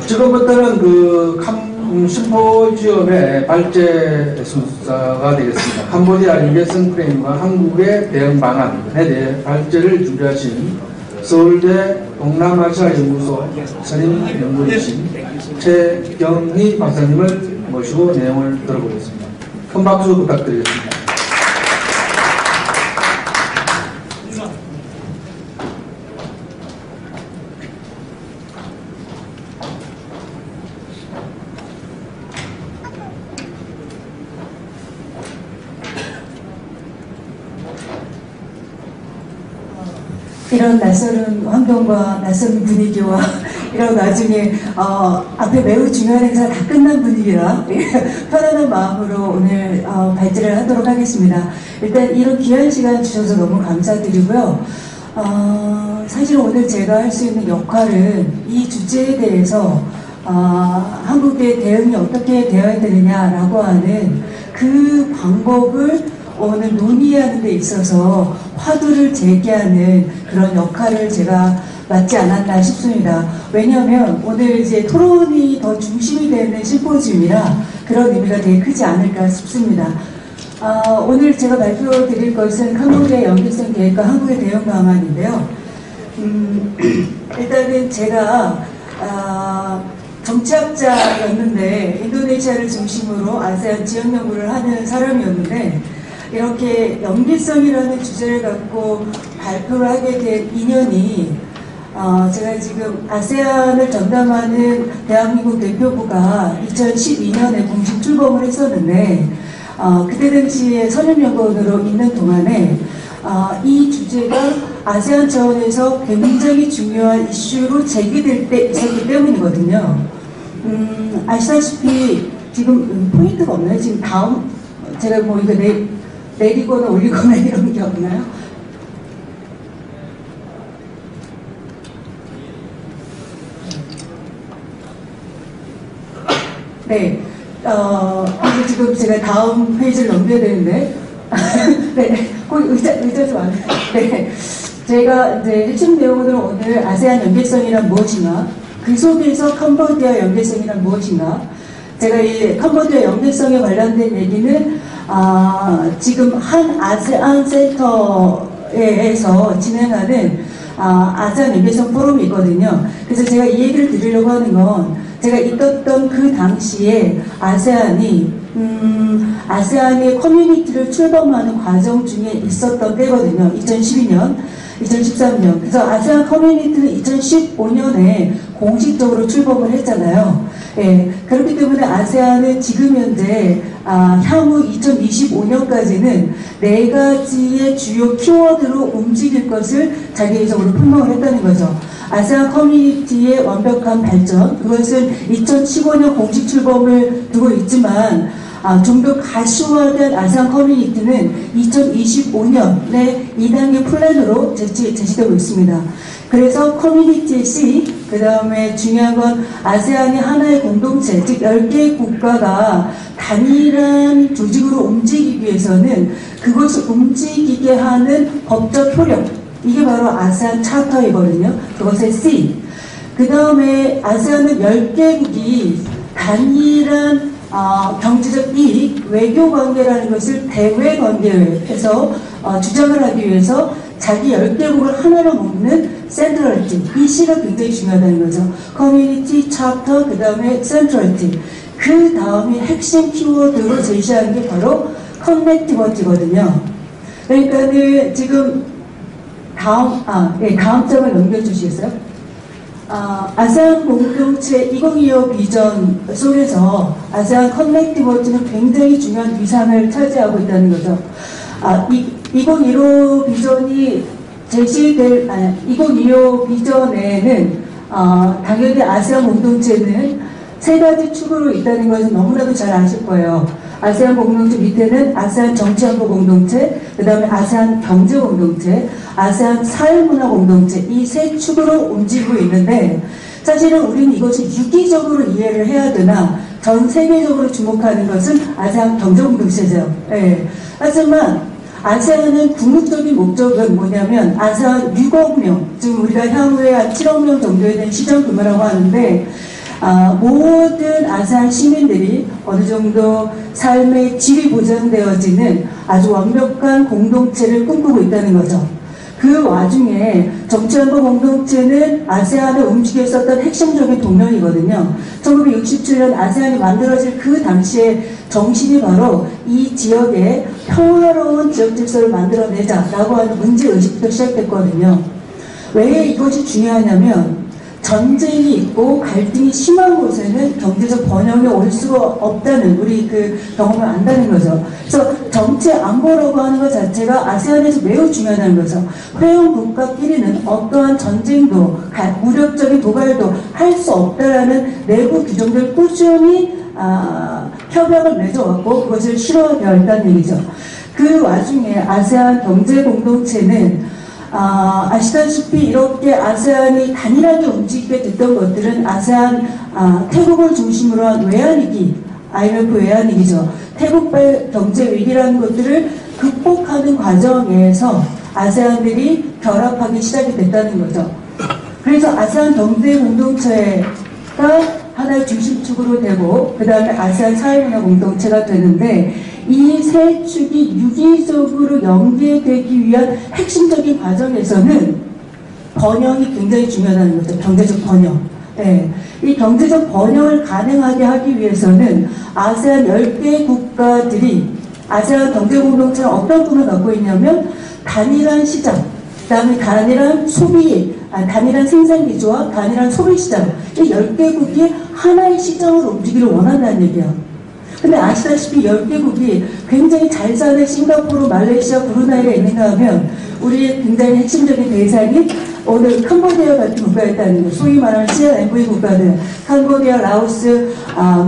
지금부터는 그 심포지엄의 발제 순서가 되겠습니다. 캄보디아 인계성 프레임과 한국의 대응 방안에 대해 발제를 준비하신 서울대 동남아시아연구소 선임연구이신 최경희 박사님을 모시고 내용을 들어보겠습니다. 큰 박수 부탁드리겠습니다. 이런 낯설은 환경과 낯선 분위기와 이런 나중에 앞에 매우 중요한 행사 다 끝난 분위기라 편안한 마음으로 오늘 발제를 하도록 하겠습니다. 일단 이런 귀한 시간 주셔서 너무 감사드리고요. 사실 오늘 제가 할 수 있는 역할은 이 주제에 대해서 한국의 대응이 어떻게 되어야 되느냐라고 하는 그 방법을 오늘 논의하는 데 있어서 화두를 제기하는 그런 역할을 제가 맡지 않았나 싶습니다. 왜냐하면 오늘 이제 토론이 더 중심이 되는 심포지움이라 그런 의미가 되게 크지 않을까 싶습니다. 오늘 제가 발표드릴 것은 캄보디아 연계성 계획과 한국의 대응 방안인데요. 일단은 제가 정치학자였는데 인도네시아를 중심으로 아세안 지역 연구를 하는 사람이었는데 이렇게 연계성이라는 주제를 갖고 발표를 하게 된 인연이 제가 지금 아세안을 전담하는 대한민국 대표부가 2012년에 공식 출범을 했었는데 그때 당시에 선임연구원으로 있는 동안에 이 주제가 아세안 차원에서 굉장히 중요한 이슈로 제기될 때 있었기 때문이거든요. 아시다시피 지금 포인트가 없나요? 지금 다음 제가 뭐 이거 내리거나 올리거나 이런 게 없나요? 네. 이제 지금 제가 다음 페이지를 넘겨야 되는데. 네. 거기 의자 좀 안. 네. 제가 이제 핵심 내용으로 오늘 아세안 연계성이란 무엇인가, 그 속에서 캄보디아 연계성이란 무엇인가, 제가 이 캄보디아 연계성에 관련된 얘기는 지금 한 아세안 센터에서 진행하는 아세안 연계성 포럼이 있거든요. 그래서 제가 이 얘기를 드리려고 하는 건 제가 있었던 그 당시에 아세안이 커뮤니티를 출범하는 과정 중에 있었던 때거든요. 2012년, 2013년. 그래서 아세안 커뮤니티는 2015년에 공식적으로 출범을 했잖아요. 예, 그렇기 때문에 아세안은 지금 현재 향후 2025년까지는 4가지의 주요 키워드로 움직일 것을 자기적으로 표명을 했다는 거죠. 아세안 커뮤니티의 완벽한 발전, 그것은 2015년 공식 출범을 두고 있지만 좀 더 가시화된 아세안 커뮤니티는 2025년에 2단계 플랜으로 제시되고 있습니다. 그래서 커뮤니티의 C, 그 다음에 중요한 건 아세안이 하나의 공동체, 즉 10개의 국가가 단일한 조직으로 움직이기 위해서는 그것을 움직이게 하는 법적 효력, 이게 바로 아세안 차터이거든요. 그것의 C. 그 다음에 아세안은 10개국이 단일한 경제적 이익, 외교 관계라는 것을 대외 관계에서 주장을 하기 위해서 자기 10개국을 하나로 묶는 센트럴티, 이 C가 굉장히 중요하다는 거죠. 커뮤니티, 차터, 그 다음에 센트럴티. 그 다음에 핵심 키워드로 제시하는 게 바로 커넥티버티거든요. 그러니까는 지금 다음 장을 넘겨주시겠어요? 아세안 공동체 2025 비전 속에서 아세안 커넥티버티는 굉장히 중요한 위상을 차지하고 있다는 거죠. 2015 비전이 제시될, 2025 비전에는 당연히 아세안 공동체는 3가지 축으로 있다는 것은 너무나도 잘 아실 거예요. 아세안 공동체 밑에는 아세안 정치안보 공동체, 그 다음에 아세안 경제 공동체, 아세안 사회문화 공동체, 이 3축으로 움직이고 있는데 사실은 우리는 이것을 유기적으로 이해를 해야 되나 전 세계적으로 주목하는 것은 아세안 경제 공동체죠. 네. 하지만 아세안은 궁극적인 목적은 뭐냐면 아세안 6억 명, 지금 우리가 향후에 한 7억 명 정도에 대한 시장 규모라고 하는데 모든 아세안 시민들이 어느 정도 삶의 질이 보장되어지는 아주 완벽한 공동체를 꿈꾸고 있다는 거죠. 그 와중에 정치안보 공동체는 아세안을 움직였었던 핵심적인 동력이거든요. 1967년 아세안이 만들어질 그 당시에 정신이 바로 이 지역에 평화로운 지역 질서를 만들어내자라고 하는 문제의식부터 시작됐거든요. 왜 이것이 중요하냐면 전쟁이 있고 갈등이 심한 곳에는 경제적 번영이 올 수가 없다는 우리 그 경험을 안다는 거죠. 그래서 정치 안보라고 하는 것 자체가 아세안에서 매우 중요하다는 거죠. 회원 국가끼리는 어떠한 전쟁도 무력적인 도발도 할 수 없다라는 내부 규정들 꾸준히 협약을 맺어왔고 그것을 실현하려 했다는 얘기죠. 그 와중에 아세안 경제 공동체는 아시다시피 이렇게 아세안이 단일하게 움직이게 됐던 것들은 아세안 태국을 중심으로 한 외환위기, IMF 외환위기죠. 태국발 경제위기라는 것들을 극복하는 과정에서 아세안들이 결합하기 시작이 됐다는 거죠. 그래서 아세안 경제 공동체가 하나의 중심축으로 되고 그 다음에 아세안 사회문화 공동체가 되는데 이 세 축이 유기적으로 연계되기 위한 핵심적인 과정에서는 번영이 굉장히 중요하다는 거죠. 경제적 번영. 네. 이 경제적 번영을 가능하게 하기 위해서는 아세안 10개 국가들이 아세안 경제공동체는 어떤 부분을 갖고 있냐면 단일한 시장, 그 다음에 단일한 소비, 단일한 생산기조와 단일한 소비시장 이 10개국이 하나의 시장으로 움직이를 원한다는 얘기예요. 근데 아시다시피 10개국이 굉장히 잘 사는 싱가포르, 말레이시아, 브루나이가 있는가 하면 우리의 굉장히 핵심적인 대상이 오늘 캄보디아 같은 국가였다는 거. 소위 말하는 CLMV 국가들, 캄보디아, 라오스,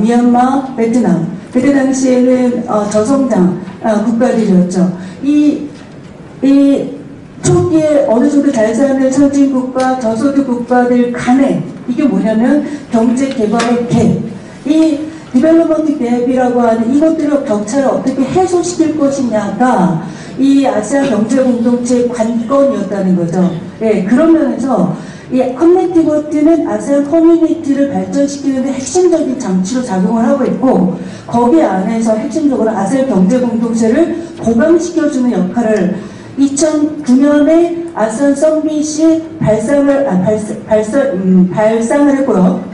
미얀마, 베트남. 그때 당시에는 저성장 국가들이었죠. 이 초기에 어느 정도 잘 사는 선진국가, 저소득 국가들 간에 이게 뭐냐면 경제 개발의 갭. 이 디벨로먼트 갭이라고 하는 이것들의 격차를 어떻게 해소시킬 것이냐가 이 아세안 경제 공동체의 관건이었다는 거죠. 예, 그런 면에서 이 커뮤니티버트는 아세안 커뮤니티를 발전시키는 데 핵심적인 장치로 작용을 하고 있고 거기 안에서 핵심적으로 아세안 경제 공동체를 보강시켜주는 역할을 2009년에 아세안 서밋이 발상을 했고요.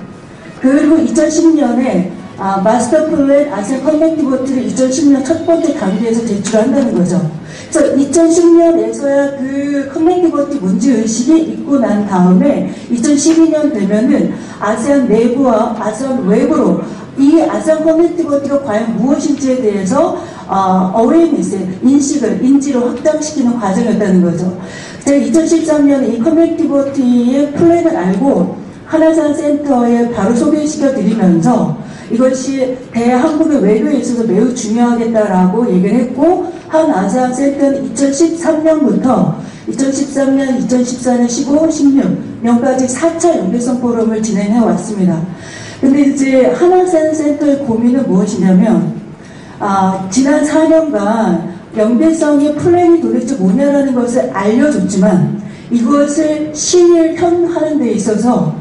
그리고 2010년에 마스터 플랜 아세안 커넥티버트를 2010년 첫 번째 단계에서 제출한다는 거죠. 그래서 2010년에서야 그 커넥티버트 문제의식이 있고 난 다음에 2012년 되면은 아세안 내부와 아세안 외부로 이 아세안 커넥티버트가 과연 무엇인지에 대해서 어웨이니스, 인지를 확장시키는 과정이었다는 거죠. 제가 2013년에 이 커넥티버트의 플랜을 알고 한아세안 센터에 바로 소개시켜 드리면서 이것이 대한국의 외교에 있어서 매우 중요하겠다라고 얘기를 했고 한아세안 센터는 2013년부터 2013년, 2014년, 15, 16년까지 4차 연계성 포럼을 진행해 왔습니다. 근데 이제 한아세안 센터의 고민은 무엇이냐면 지난 4년간 연계성의 플랜이 도대체 뭐냐라는 것을 알려줬지만 이것을 실현하는 데 있어서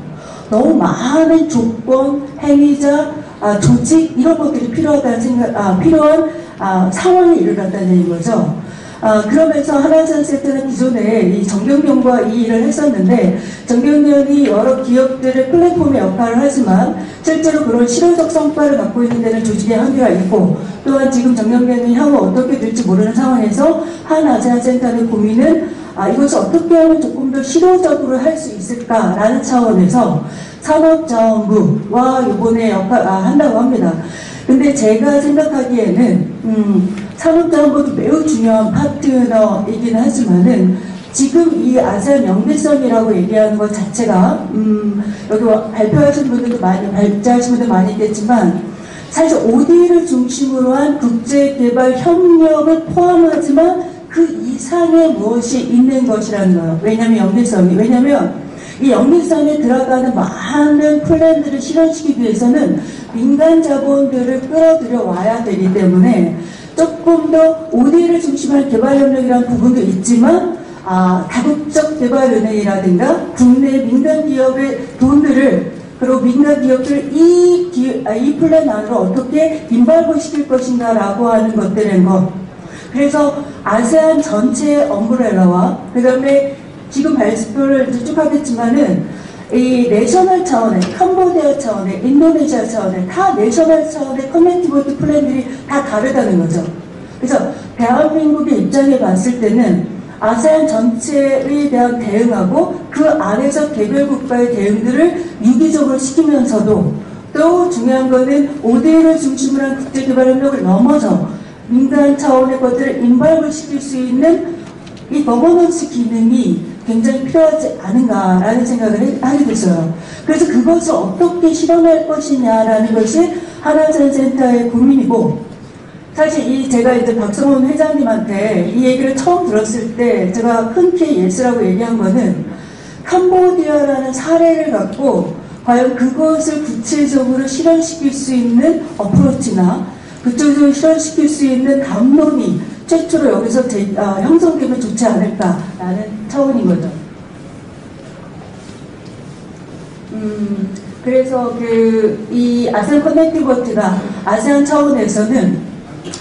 너무 많은 조건, 행위자, 조직 이런 것들이 필요하다는 필요한 상황에 이르렀다는 거죠. 그러면서 한아세안 센터는 기존에 이 정경련과 이 일을 했었는데 정경련이 여러 기업들의 플랫폼의 역할을 하지만 실제로 그런 실효적 성과를 갖고 있는 데는 조직의 한계가 있고 또한 지금 정경련이 향후 어떻게 될지 모르는 상황에서 한아세안 센터의 고민은 이것을 어떻게 하면 조금 더 실효적으로 할 수 있을까라는 차원에서 산업자원부와 이번에 한다고 합니다. 근데 제가 생각하기에는 산업자원부도 매우 중요한 파트너이긴 하지만은 지금 이 아세안 연계성이라고 얘기하는 것 자체가 여기 발표하신 분들도 많이 발제하신 분들 많이 있겠지만 사실 ODA를 중심으로 한 국제개발 협력을 포함하지만 그 이상의 무엇이 있는 것이라는 거예요. 왜냐하면 연계성이. 왜냐하면 이 연계성에 들어가는 많은 플랜들을 실현시키기 위해서는 민간 자본들을 끌어들여 와야 되기 때문에 조금 더 ODA를 중심한 개발협력이라는 부분도 있지만 다국적 개발은행이라든가 국내 민간 기업의 돈들을 그리고 민간 기업들 이 플랜 안으로 어떻게 인발부시킬 것인가라고 하는 것들인 것. 그래서 아세안 전체 엄브렐라와 그 다음에 지금 발표를 쭉 하겠지만은 이 내셔널 차원의, 캄보디아 차원의, 인도네시아 차원의 다 내셔널 차원의 커넥티비티 플랜들이 다 다르다는 거죠. 그래서 대한민국의 입장에 봤을 때는 아세안 전체에 대한 대응하고 그 안에서 개별 국가의 대응들을 유기적으로 시키면서도 또 중요한 거는 ODA를 중심으로 한 국제개발협력을 넘어서 민간 차원의 것들을 인발을 시킬 수 있는 이 거버넌스 기능이 굉장히 필요하지 않은가라는 생각을 하게 됐어요. 그래서 그것을 어떻게 실현할 것이냐라는 것이 하나전 센터의 고민이고, 사실 제가 이제 박성훈 회장님한테 이 얘기를 처음 들었을 때 제가 흔쾌히 예스라고 얘기한 거는 캄보디아라는 사례를 갖고 과연 그것을 구체적으로 실현시킬 수 있는 어프로치나 그쪽으로 실현시킬 수 있는 담론이 최초로 여기서 형성되면 좋지 않을까라는 차원인 거죠. 그래서 이 아세안 커넥티비티가 아세안 차원에서는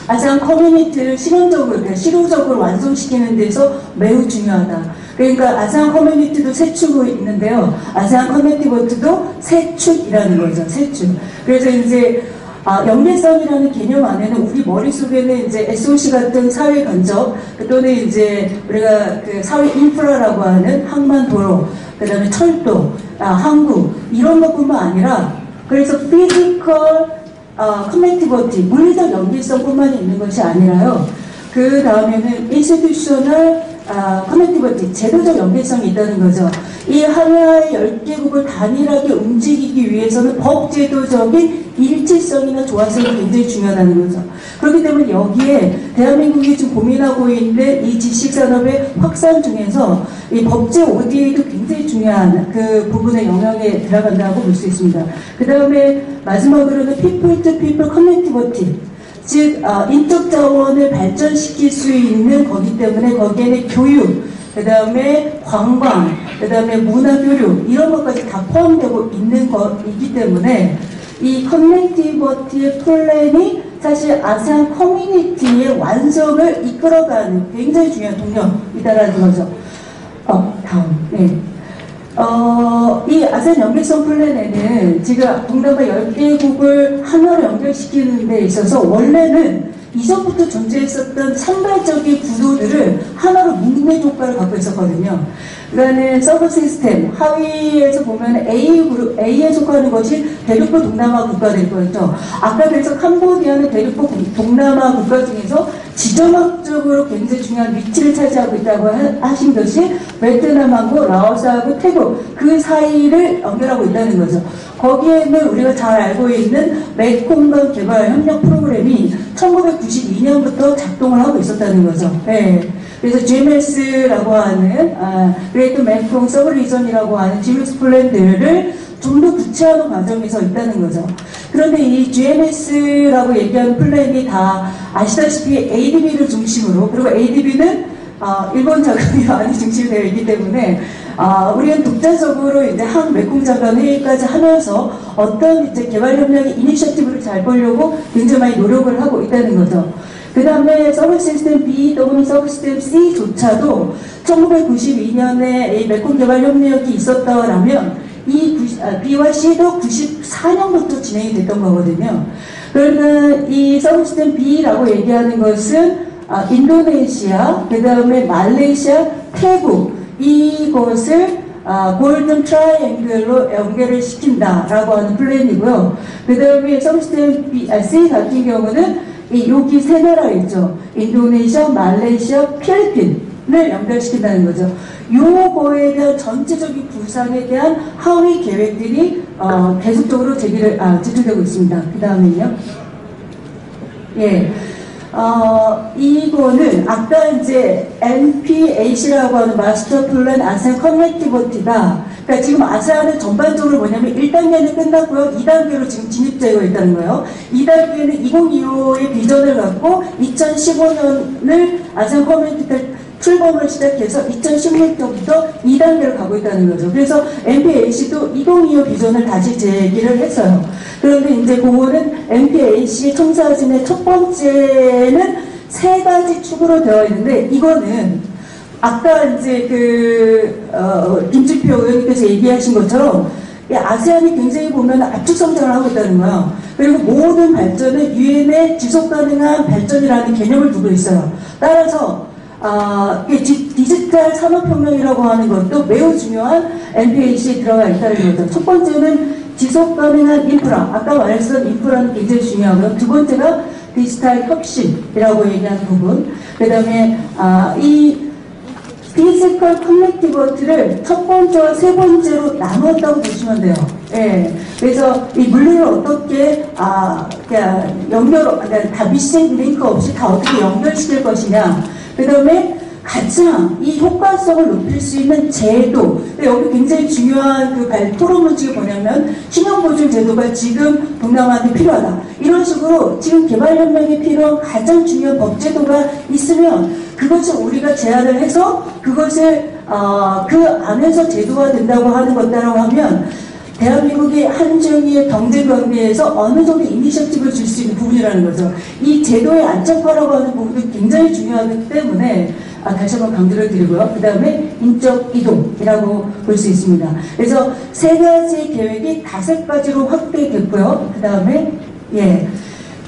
아세안 커뮤니티를 실효적으로 완성시키는 데서 매우 중요하다. 그러니까 아세안 커뮤니티도 세 축이 있는데요. 아세안 커넥티비티도 세 축이라는 거죠. 세 축. 그래서 이제 연계성이라는 개념 안에는 우리 머릿속에는 이제 SOC 같은 사회 간접 또는 이제 우리가 그 사회 인프라라고 하는 항만 도로, 그 다음에 철도, 항구 이런 것뿐만 아니라 그래서 피지컬 커넥티비티, 물리적 연계성뿐만 있는 것이 아니라요. 그 다음에는 인스티튜셔널 커넥티비티, 제도적 연계성이 있다는 거죠. 이 하나의 10개국을 단일하게 움직이기 위해서는 법제도적인 일치성이나 조화성이 굉장히 중요하다는 거죠. 그렇기 때문에 여기에 대한민국이 지금 고민하고 있는 이 지식산업의 확산 중에서 이 법제 ODA도 굉장히 중요한 그 부분의 영역에 들어간다고 볼 수 있습니다. 그 다음에 마지막으로는 people to people connectivity, 즉 인적 자원을 발전시킬 수 있는 거기 때문에 거기에는 교육, 그 다음에 관광, 그 다음에 문화교류 이런 것까지 다 포함되고 있는 것이기 때문에 이 커넥티비티의 플랜이 사실 아세안 커뮤니티의 완성을 이끌어가는 굉장히 중요한 동력이다라는 거죠. 다음. 네. 이 아세안 연계성 플랜에는 지금 동남아 10개국을 하나로 연결시키는 데 있어서 원래는 이전부터 존재했었던 산발적인 구도들을 하나로 묶는 효과를 갖고 있었거든요. 그러니까 서브 시스템 하위에서 보면 A에 속하는 것이 대륙부 동남아 국가될 거였죠. 아까 그래서 캄보디아는 대륙부 동남아 국가 중에서 지정학적으로 굉장히 중요한 위치를 차지하고 있다고 하신 것이 베트남하고 라오스하고 태국 그 사이를 연결하고 있다는 거죠. 거기에는 우리가 잘 알고 있는 메콩강 개발 협력 프로그램이 1992년부터 작동을 하고 있었다는 거죠. 네. 그래서 GMS라고 하는 그레이트 메콩 서브리전이라고 하는 GMS 플랜들을 좀 더 구체화하는 과정에서 있다는 거죠. 그런데 이 GMS라고 얘기하는 플랜이 다 아시다시피 ADB를 중심으로, 그리고 ADB는 일본 자금이 많이 중심이 되어 있기 때문에 우리는 독자적으로 이제 한 메콩 장관 회의까지 하면서 어떤 이제 개발 협력의 이니셔티브를 잘 보려고 굉장히 많이 노력을 하고 있다는 거죠. 그 다음에 서비스 시스템 B 또는 서비스 시스템 C조차도 1992년에 이 메콩 개발 협력이 있었다라면 이 B와 C도 94년부터 진행이 됐던 거거든요. 그러면 이 서비스 시스템 B라고 얘기하는 것은 인도네시아, 그 다음에 말레이시아, 태국 이것을 골든 트라이앵글로 연결을 시킨다라고 하는 플랜이고요. 그 다음에 서비스 시스템 C 같은 경우는 여기 세 나라 있죠. 인도네시아, 말레이시아, 필리핀을 연결시킨다는 거죠. 요거에 대한 전체적인 구상에 대한 하위 계획들이 계속적으로 제출되고 있습니다. 그 다음에요. 예. 이거는 아까 이제 NPAC라고 하는 마스터 플랜 아세안 커넥티비티가, 그러니까 지금 아세안은 전반적으로 뭐냐면 1단계는 끝났고요. 2단계로 지금 진입되어 있다는 거예요. 2단계는 2025의 비전을 갖고 2015년을 아세안 커뮤니티를 출범을 시작해서 2016년부터 2단계를 가고 있다는 거죠. 그래서 MPAC도 2025 비전을 다시 제기를 했어요. 그런데 이제 그거는 MPAC 청사진의 첫 번째는 3가지 축으로 되어 있는데, 이거는 아까 이제 김주표 의원님께서 얘기하신 것처럼 아세안이 굉장히 보면 압축 성장을 하고 있다는 거예요. 그리고 모든 발전은 유엔의 지속 가능한 발전이라는 개념을 두고 있어요. 따라서 디지털 산업혁명이라고 하는 것도 매우 중요한 MPAC에 들어가 있다는 거죠. 첫 번째는 지속 가능한 인프라, 아까 말했던 인프라는 굉장히 중요하고요. 두 번째가 디지털 혁신이라고 얘기하는 부분. 그 다음에 이 피지컬 커넥티비티를 첫 번째와 세 번째로 나눴다고 보시면 돼요. 예. 그래서 이 물리를 어떻게 다 미싱 링크 없이 다 어떻게 연결시킬 것이냐. 그 다음에 가장 이 효과성을 높일 수 있는 제도. 여기 굉장히 중요한 토론 문칙이 뭐냐면 신용보증 제도가 지금 동남아한테 필요하다. 이런 식으로 지금 개발연맹에 필요한 가장 중요한 법제도가 있으면 그것을 우리가 제안을 해서 그것을 그 안에서 제도화 된다고 하는 것이라고 하면 대한민국의 한중의 경제관계에서 어느 정도 이니셔티브를 줄 수 있는 부분이라는 거죠. 이 제도의 안착화라고 하는 부분도 굉장히 중요하기 때문에 다시 한번 강조를 드리고요. 그 다음에 인적 이동이라고 볼 수 있습니다. 그래서 3가지 계획이 5가지로 확대됐고요. 그 다음에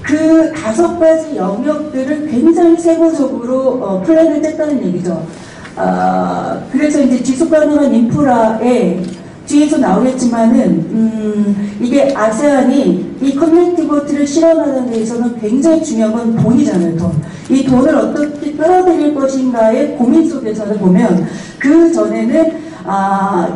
그 5가지 영역들을 굉장히 세부적으로 플랜을 짰다는 얘기죠. 그래서 이제 지속가능한 인프라에 뒤에서 나오겠지만은 이게 아세안이 이 커넥티비티를 실현하는 데 있어서는 굉장히 중요한 건 돈이잖아요. 돈. 이 돈을 어떻게 끌어들일 것인가의 고민 속에서는 보면 그 전에는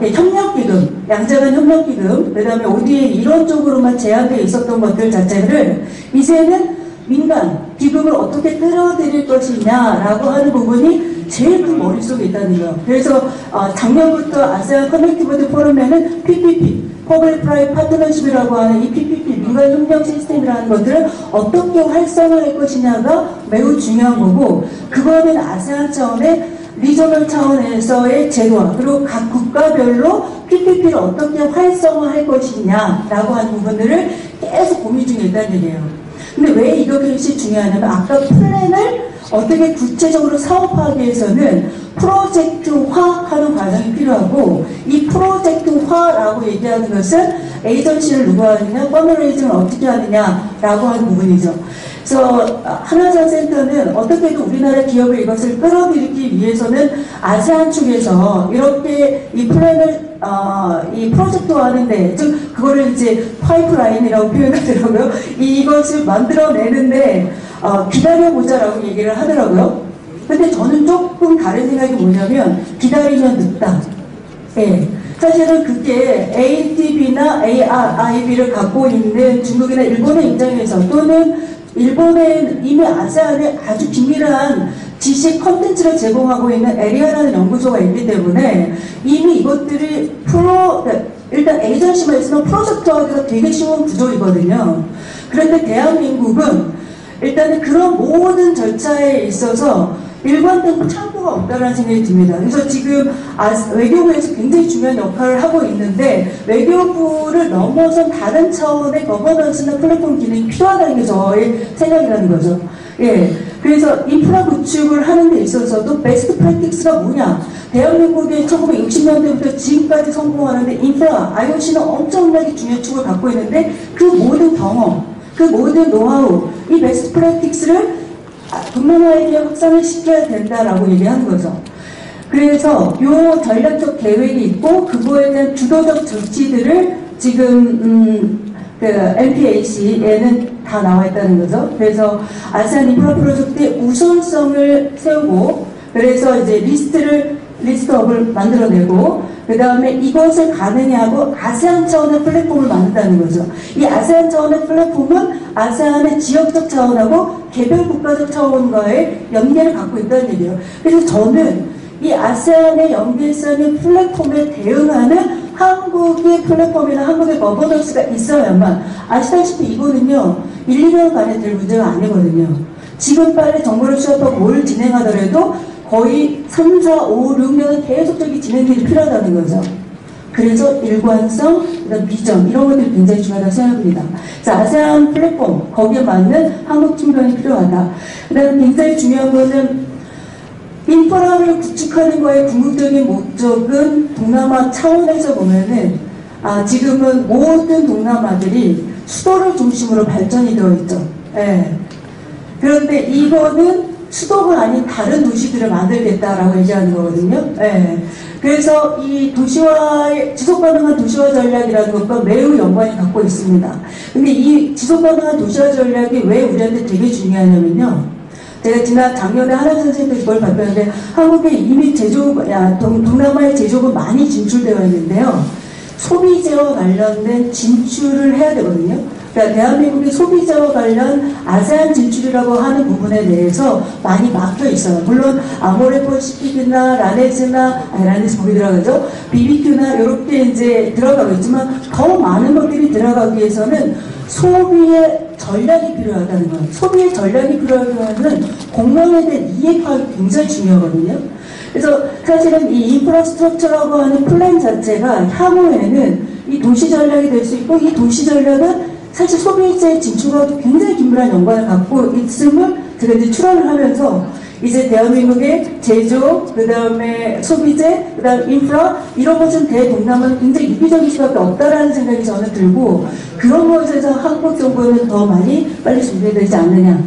협력기금, 양자간 협력기금, 그 다음에 ODA 이런 쪽으로만 제한되어 있었던 것들 자체를 이제는 민간 기금을 어떻게 끌어들일 것이냐라고 하는 부분이 제일 큰 머릿속에 있다는 거예요. 그래서 작년부터 아세안 커넥티비티 포럼에는 PPP, 퍼블릭 프라이빗 파트너십이라고 하는 이 PPP, 민간 협력 시스템이라는 것들을 어떻게 활성화할 것이냐가 매우 중요한 거고, 그거는 아세안 차원의 리저널 차원에서의 제도화, 그리고 각 국가별로 PPP를 어떻게 활성화할 것이냐라고 하는 부분들을 계속 고민 중에 있다는 얘기예요. 근데 왜 이것이 중요하냐면 아까 플랜을 어떻게 구체적으로 사업화하기 위해서는 프로젝트화하는 과정이 필요하고, 이 프로젝트화라고 얘기하는 것은 에이전시를 누가 하느냐, 퍼머레이징을 어떻게 하느냐라고 하는 부분이죠. 그래서 하나전센터는 어떻게든 우리나라 기업을 이것을 끌어들이기 위해서는 아세안 측에서 이렇게 이 플랜을 이 프로젝트화 하는데, 즉 그거를 이제 파이프라인이라고 표현하더라고요. 이것을 만들어내는데 기다려보자라고 얘기를 하더라고요. 근데 저는 조금 다른 생각이 뭐냐면 기다리면 늦다. 예. 사실은 그게 ADB나 ARIB를 갖고 있는 중국이나 일본의 입장에서, 또는 일본은 이미 아세안에 아주 긴밀한 지식 컨텐츠를 제공하고 있는 에리아라는 연구소가 있기 때문에 이미 이것들이 일단 에이전시만 있으면 프로젝트하기가 되게 쉬운 구조이거든요. 그런데 대한민국은 일단은 그런 모든 절차에 있어서 일관된 창구가 없다는 생각이 듭니다. 그래서 지금 외교부에서 굉장히 중요한 역할을 하고 있는데, 외교부를 넘어선 다른 차원의 거버넌스나 플랫폼 기능이 필요하다는 게 저의 생각이라는 거죠. 예. 그래서 인프라 구축을 하는 데 있어서도 베스트 프랙티스가 뭐냐? 대한민국이 1960년대부터 지금까지 성공하는데 인프라, IOC는 엄청나게 중요한 축을 갖고 있는데 그 모든 경험, 그 모든 노하우, 이 베스트 프랙티스를 동남아에게 확산을 시켜야 된다라고 얘기하는 거죠. 그래서 요 전략적 계획이 있고 그거에 대한 주도적 조치들을 지금 MPAC에는 다 나와 있다는 거죠. 그래서 아세안 인프라 프로젝트의 우선성을 세우고, 그래서 이제 리스트업을 만들어내고, 그 다음에 이것을 가능하고 아세안 차원의 플랫폼을 만든다는 거죠. 이 아세안 차원의 플랫폼은 아세안의 지역적 차원하고 개별 국가적 차원과의 연계를 갖고 있다는 얘기예요. 그래서 저는 이 아세안의 연계성의 플랫폼에 대응하는 한국의 플랫폼이나 한국의 거버넌스가 있어야만, 아시다시피 이거는요 1, 2년간에 될 문제가 아니거든요. 지금 빨리 정보를 취합하고 뭘 진행하더라도 거의 3, 4, 5, 6년은 계속적인 진행들이 필요하다는 거죠. 그래서 일관성, 그다음 비전 이런 것들이 굉장히 중요하다고 생각합니다. 자, 아세안 플랫폼 거기에 맞는 한국 측면이 필요하다. 그다음 굉장히 중요한 거는 인프라를 구축하는 거의 궁극적인 목적은 동남아 차원에서 보면은 지금은 모든 동남아들이 수도를 중심으로 발전이 되어 있죠. 예. 그런데 이거는 수도가 아닌 다른 도시들을 만들겠다라고 얘기하는 거거든요. 예. 그래서 이 도시화의, 지속가능한 도시화 전략이라는 것과 매우 연관이 갖고 있습니다. 근데 이 지속가능한 도시화 전략이 왜 우리한테 되게 중요하냐면요. 제가 작년에 하남 선생님도 이걸 발표했는데 한국에 이미 동남아의 제조업은 많이 진출되어 있는데요. 소비재와 관련된 진출을 해야 되거든요. 그러니까 대한민국의 소비자와 관련 아세안 진출이라고 하는 부분에 대해서 많이 막혀 있어요. 물론 아모레퍼시픽이나 라네즈 거기 들어가죠. BBQ나 이렇게 이제 들어가고 있지만 더 많은 것들이 들어가기 위해서는 소비의 전략이 필요하다는 거예요. 소비의 전략이 필요하면 공간에 대한 이해 파악이 굉장히 중요하거든요. 그래서 사실은 이 인프라스트럭처라고 하는 플랜 자체가 향후에는 이 도시 전략이 될 수 있고 이 도시 전략은 사실 소비재 진출과 굉장히 긴밀한 연관을 갖고 있음을 제가 이제 추론을 하면서 이제 대한민국의 제조, 그 다음에 소비재, 그 다음 인프라 이런 것은 대동남아는 굉장히 유기적일 수밖에 없다라는 생각이 저는 들고 그런 것에서 한국 정부는 더 많이 빨리 준비해야 되지 않느냐.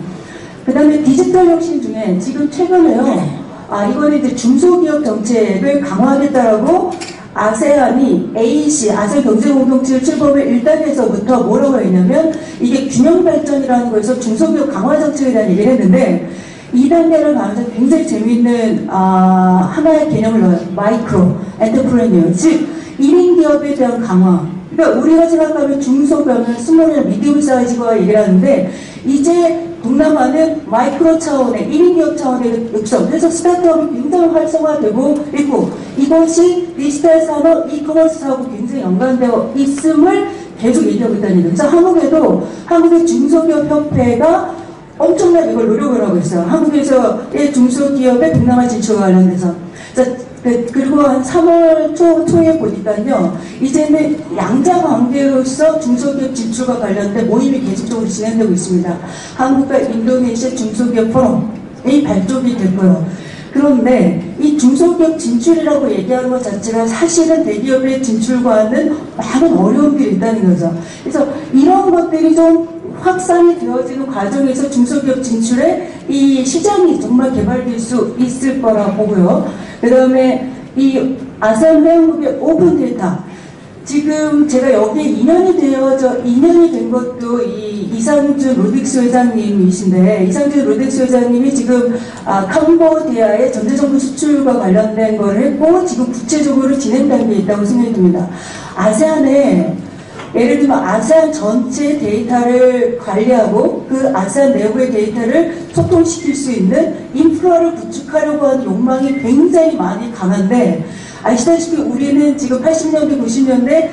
그 다음에 디지털 혁신 중에 지금 최근에요. 이거는 이제 중소기업 정책을 강화하겠다라고 아세안이 AEC, 아세안 경제공동체 출범의 1단에서부터 뭐라고 했냐면 이게 균형 발전이라는 거에서 중소기업 강화 정책에 대한 얘기를 했는데 2단계를 가면서 굉장히 재미있는 하나의 개념을 넣어요. 마이크로 엔터프레니어, 즉 1인 기업에 대한 강화. 그러니까 우리가 생각하면 중소기업은 스몰이나 미디움 사이즈가 얘기를 하는데 이제 동남아는 마이크로 차원의 1인 기업 차원의 육성, 그래서 스타트업이 굉장히 활성화되고 있고 이것이 디지털 산업, 이커머스하고 굉장히 연관되어 있음을 계속 얘기하고 있다는 얘기죠. 그래서 한국에도 한국의 중소기업 협회가 엄청나게 이걸 노력을 하고 있어요. 한국에서의 중소기업의 동남아 진출과 관련돼서. 그리고 한 3월 초에 보니까요, 이제는 양자 관계로서 중소기업 진출과 관련된 모임이 계속적으로 진행되고 있습니다. 한국과 인도네시아 중소기업 포럼이 발족이 됐고요. 그런데 이 중소기업 진출이라고 얘기하는 것 자체가 사실은 대기업의 진출과는 많은 어려움들이 있다는 거죠. 그래서 이런 것들이 좀 확산이 되어지는 과정에서 중소기업 진출에 이 시장이 정말 개발될 수 있을 거라 보고요. 그 다음에 이 아세안 회원국의 오픈 데이터. 지금 제가 여기에 2년이 된 것도 이 이상준 로딕스 회장님이신데, 이상준 로딕스 회장님이 지금 캄보디아의 전자정보 수출과 관련된 걸 했고, 지금 구체적으로 진행 단계에 있다고 생각이 듭니다. 아세안에 예를 들면 아세안 전체 데이터를 관리하고 그 아세안 내부의 데이터를 소통시킬 수 있는 인프라를 구축하려고 하는 욕망이 굉장히 많이 강한데 아시다시피 우리는 지금 80년대, 90년대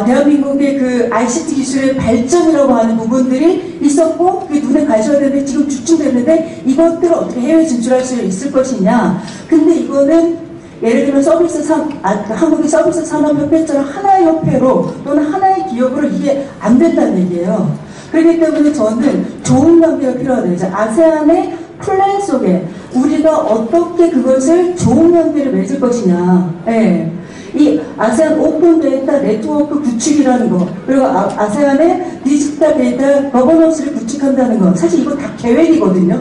대한민국의 그 ICT 기술의 발전이라고 하는 부분들이 있었고 그게 눈에 가셔야 되는데 지금 주춤됐는데 이것들을 어떻게 해외 진출할 수 있을 것이냐. 근데 이거는 예를 들면 한국의 서비스 산업협회처럼 하나의 협회로 또는 하나의 기업으로 이게 안 된다는 얘기예요. 그렇기 때문에 저는 좋은 관계가 필요하다. 아세안의 플랜 속에 우리가 어떻게 그것을 좋은 관계를 맺을 것이냐. 예. 이 아세안 오픈 데이터 네트워크 구축이라는 거, 그리고 아세안의 디지털 데이터 거버넌스를 구축한다는 거, 사실 이거 다 계획이거든요.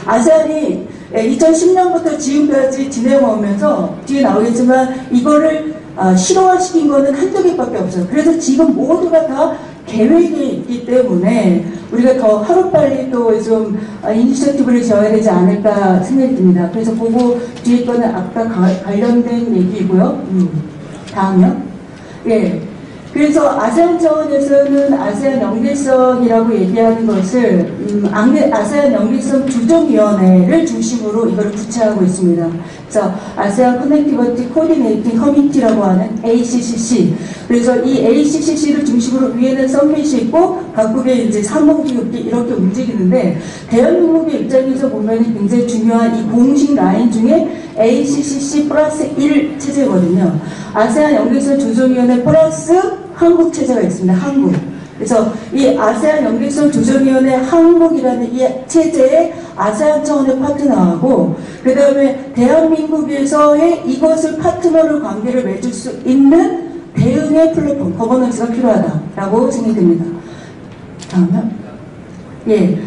아세안이 2010년부터 지금까지 지내오면서 뒤에 나오겠지만 이거를 실효화시킨 거는 한두 개밖에 없어요. 그래서 지금 모두가 다 계획이 있기 때문에 우리가 더 하루빨리 또 좀 이니셔티브를 지어야 되지 않을까 생각이 듭니다. 그래서 그거 뒤에 거는 아까 관련된 얘기이고요. 다음요. 예. 그래서 아세안 차원에서는 아세안 연계성이라고 얘기하는 것을 아세안 연계성 조정위원회를 중심으로 이걸 구체화하고 있습니다. 그래서 아세안 커넥티비티 코디네이팅 커미티라고 하는 ACCC. 그래서 이 ACCC를 중심으로 위에는 서밋이 있고 각국의 이제 상봉기업이 이렇게 움직이는데 대한민국의 입장에서 보면 굉장히 중요한 이 공식 라인 중에 ACCC 플러스 1 체제거든요. 아세안 연계성 조정위원회 플러스 한국 체제가 있습니다. 한국. 그래서 이 아세안 연계성 조정위원회 한국이라는 이 체제에 아세안 차원의 파트너하고 그 다음에 대한민국에서의 이것을 파트너로 관계를 맺을 수 있는 대응의 플랫폼, 거버넌스가 필요하다라고 생각됩니다. 다음요. 예.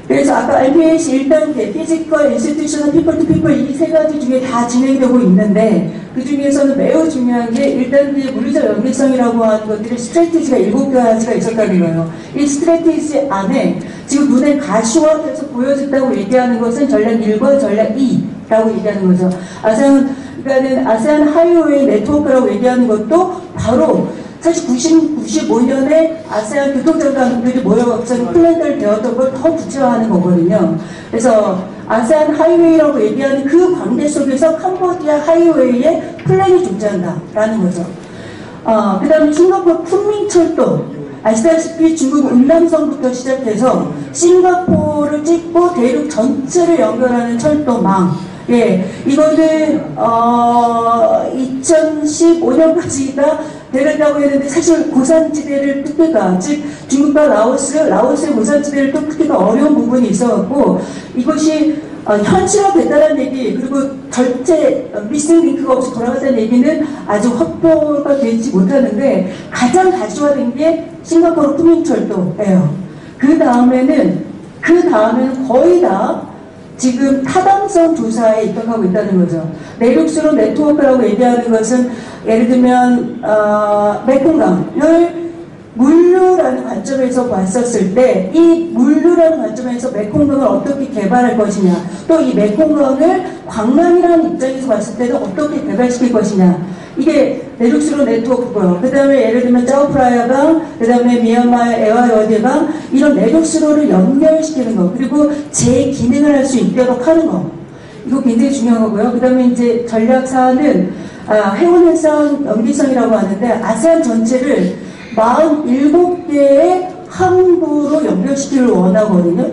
그래서 아까 RPAC 1단계, 피지컬, 인스티튜셔널, 피플 투 피플 이 세 가지 중에 다 진행되고 있는데 그 중에서는 매우 중요한 게 1단계의 물리적 연계성이라고 하는 것들이 스트래티지가 7가지가 있었다는 거예요. 이 스트래티지 안에 지금 눈에 가시화돼서 보여졌다고 얘기하는 것은 전략 1과 전략 2라고 얘기하는 거죠. 그러니까는 아세안 하이웨이 네트워크라고 얘기하는 것도 바로 사실 95년에 아세안 교통장관들이 모여서 플랜을 되었던 걸 더 구체화하는 거거든요. 그래서 아세안 하이웨이라고 얘기하는 그 관계 속에서 캄보디아 하이웨이의 플랜이 존재한다라는 거죠. 그 다음에 싱가포르 쿤밍철도. 아시다시피 중국 운남성부터 시작해서 싱가포르를 찍고 대륙 전체를 연결하는 철도망. 예, 이거는 2015년까지가 되겠다고 했는데 사실 고산지대를 뚫기가 즉 중국과 라오스의 고산지대를 뚫기가 어려운 부분이 있어갖고 이것이 현실화됐다는 얘기 그리고 절대 미싱 링크가 없이 돌아갔다는 얘기는 아직 확보가 되지 못하는데 가장 가시화된 게 싱가포르 쿤밍철도예요. 그 다음에는 거의 다 지금 타당성 조사에 입각하고 있다는 거죠. 내륙수로 네트워크라고 얘기하는 것은 예를 들면 메콩강을 물류라는 관점에서 봤었을 때 이 물류라는 관점에서 메콩강을 어떻게 개발할 것이냐 또 이 메콩강을 관광이라는 입장에서 봤을 때는 어떻게 개발시킬 것이냐 이게 내륙수로 네트워크고요. 그 다음에 예를 들면 짜오프라야강, 그 다음에 미얀마의 에와여대강 이런 내륙수로를 연결시키는 거 그리고 재기능을 할 수 있도록 하는 거 이거 굉장히 중요한 거고요. 그 다음에 이제 전략사는 해운해상 연계성이라고 하는데 아세안 전체를 47개의 항구로 연결시키기를 원하거든요.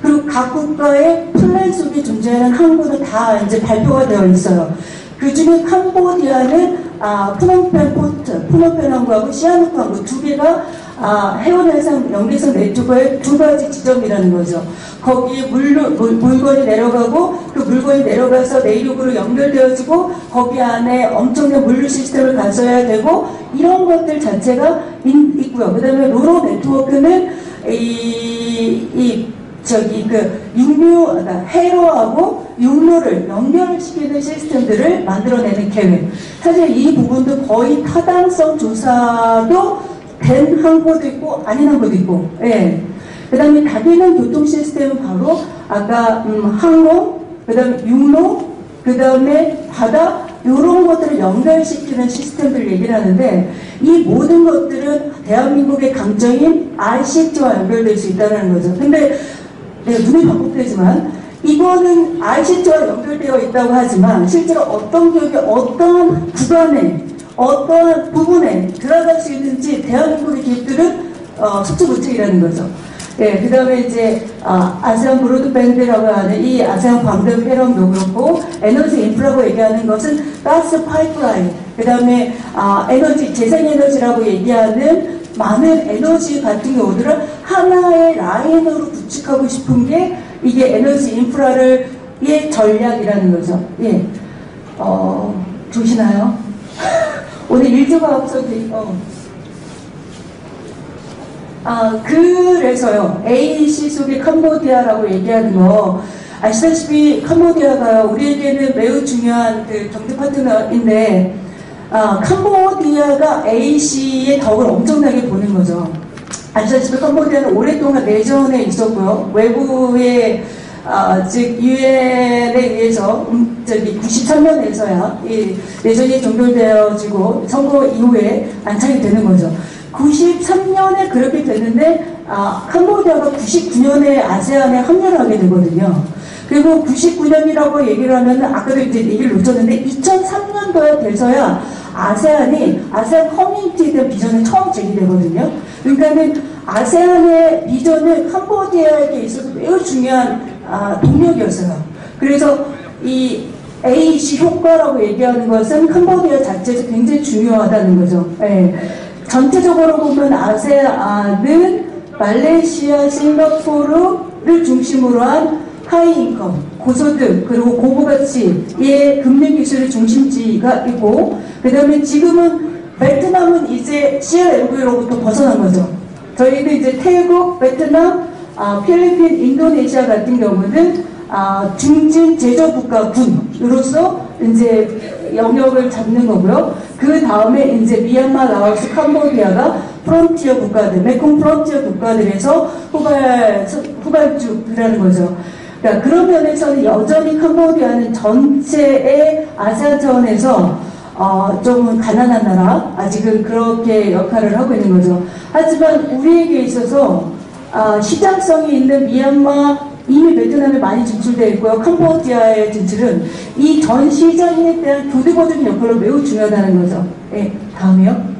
그리고 각 국가의 플랜 속에 존재하는 항구는 다 이제 발표가 되어 있어요. 그 중에 캄보디아는 푸놈펜 포트, 푸놈펜 항구하고 시아누크 항구 두 개가 해운해상 연계성 네트워크의 두 가지 지점이라는 거죠. 거기에 물건이 내려가고 그 물건이 내려가서 내륙으로 연결되어지고 거기 안에 엄청난 물류 시스템을 가져야 되고 이런 것들 자체가 있고요. 그 다음에 로로 네트워크는 해로하고 육로를 연결시키는 시스템들을 만들어내는 계획. 사실 이 부분도 거의 타당성 조사도 된 항구도 있고 아닌 항구도 있고. 예. 그 다음에 다기능 교통 시스템은 바로 아까 항로, 그 다음에 육로, 그 다음에 바다 이런 것들을 연결시키는 시스템들을 얘기를 하는데 이 모든 것들은 대한민국의 강점인 ICT와 연결될 수 있다는 거죠. 근데 내가 눈이 반복되지만 이거는 ICT와 연결되어 있다고 하지만 실제로 어떤 기업이 어떠한 구간에 어떠한 부분에 들어갈 수 있는지 대한민국의 기업들은 숙지 못책이라는 거죠. 예, 그 다음에 이제 아세안 브로드밴드라고 하는 이 아세안 광대 회로도 그렇고 에너지 인프라고 얘기하는 것은 가스 파이프라인, 그 다음에 에너지 재생에너지라고 얘기하는 많은 에너지 같은 경우들을 하나의 라인으로 구축하고 싶은 게 이게 에너지 인프라의 전략이라는 거죠. 예, 좋으시나요? 오늘 일조과학서 그래서요, AEC 속의 캄보디아라고 얘기하는 거, 아시다시피 캄보디아가 우리에게는 매우 중요한 그 경제 파트너인데, 캄보디아가 AEC의 덕을 엄청나게 보는 거죠. 아시다시피 캄보디아는 오랫동안 내전에 있었고요. 외부의 즉 유엔에 의해서 저기 93년에서야 이 내전이 종결되어지고 선거 이후에 안착이 되는 거죠. 93년에 그렇게 됐는데 캄보디아가 99년에 아세안에 합류를 하게 되거든요. 그리고 99년이라고 얘기를 하면 아까도 이제 얘기를 놓쳤는데 2003년도에 돼서야 아세안 커뮤니티에 대한 비전이 처음 제기되거든요. 그러니까는 아세안의 비전은 캄보디아에게 있어서 매우 중요한 동력이었어요. 그래서 이 AEC 효과라고 얘기하는 것은 캄보디아 자체에서 굉장히 중요하다는 거죠. 예. 전체적으로 보면 아세안은 말레이시아, 싱가포르를 중심으로 한 하이인컴, 고소득, 그리고 고부가치의 금융기술의 중심지가 있고, 그 다음에 지금은 베트남은 이제 CLMV로부터 벗어난 거죠. 저희는 이제 태국, 베트남, 필리핀, 인도네시아 같은 경우는 중진 제조국가군으로서 이제 영역을 잡는 거고요. 그 다음에 이제 미얀마, 라오스, 캄보디아가 프론티어 국가들, 메콩 프론티어 국가들에서 후발주라는 거죠. 그러니까 그런 면에서는 여전히 캄보디아는 전체의 아세안 차원에서 좀 가난한 나라, 아직은 그렇게 역할을 하고 있는 거죠. 하지만 우리에게 있어서 시장성이 있는 미얀마, 이미 베트남에 많이 진출되어 있고요. 캄보디아의 진출은 이 전 시장에 대한 교두보증 역할로 매우 중요하다는 거죠. 네, 다음이요.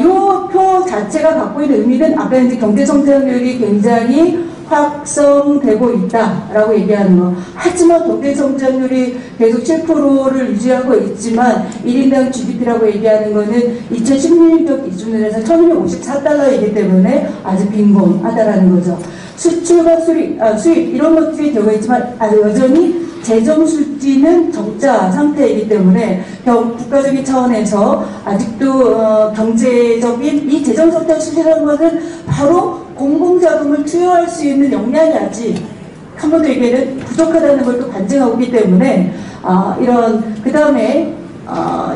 요 표 자체가 갖고 있는 의미는 아까 이제 경제 성장률이 굉장히 확성되고 있다라고 얘기하는 거. 하지만 경제 성장률이 계속 7%를 유지하고 있지만 1인당 GDP라고 얘기하는 거는 2016년 기준으로 해서 1254달러이기 때문에 아주 빈곤하다라는 거죠. 수출과 수입 이런 것들이 되고 있지만 여전히 재정 수지는 적자 상태이기 때문에 국가적인 차원에서 아직도 경제적인 이 재정 적자 수지라는 것은 바로 공공자금을 투여할 수 있는 역량이 아직 캄보디아에게는 부족하다는 걸 또 반증하고 있기 때문에 이런 그 다음에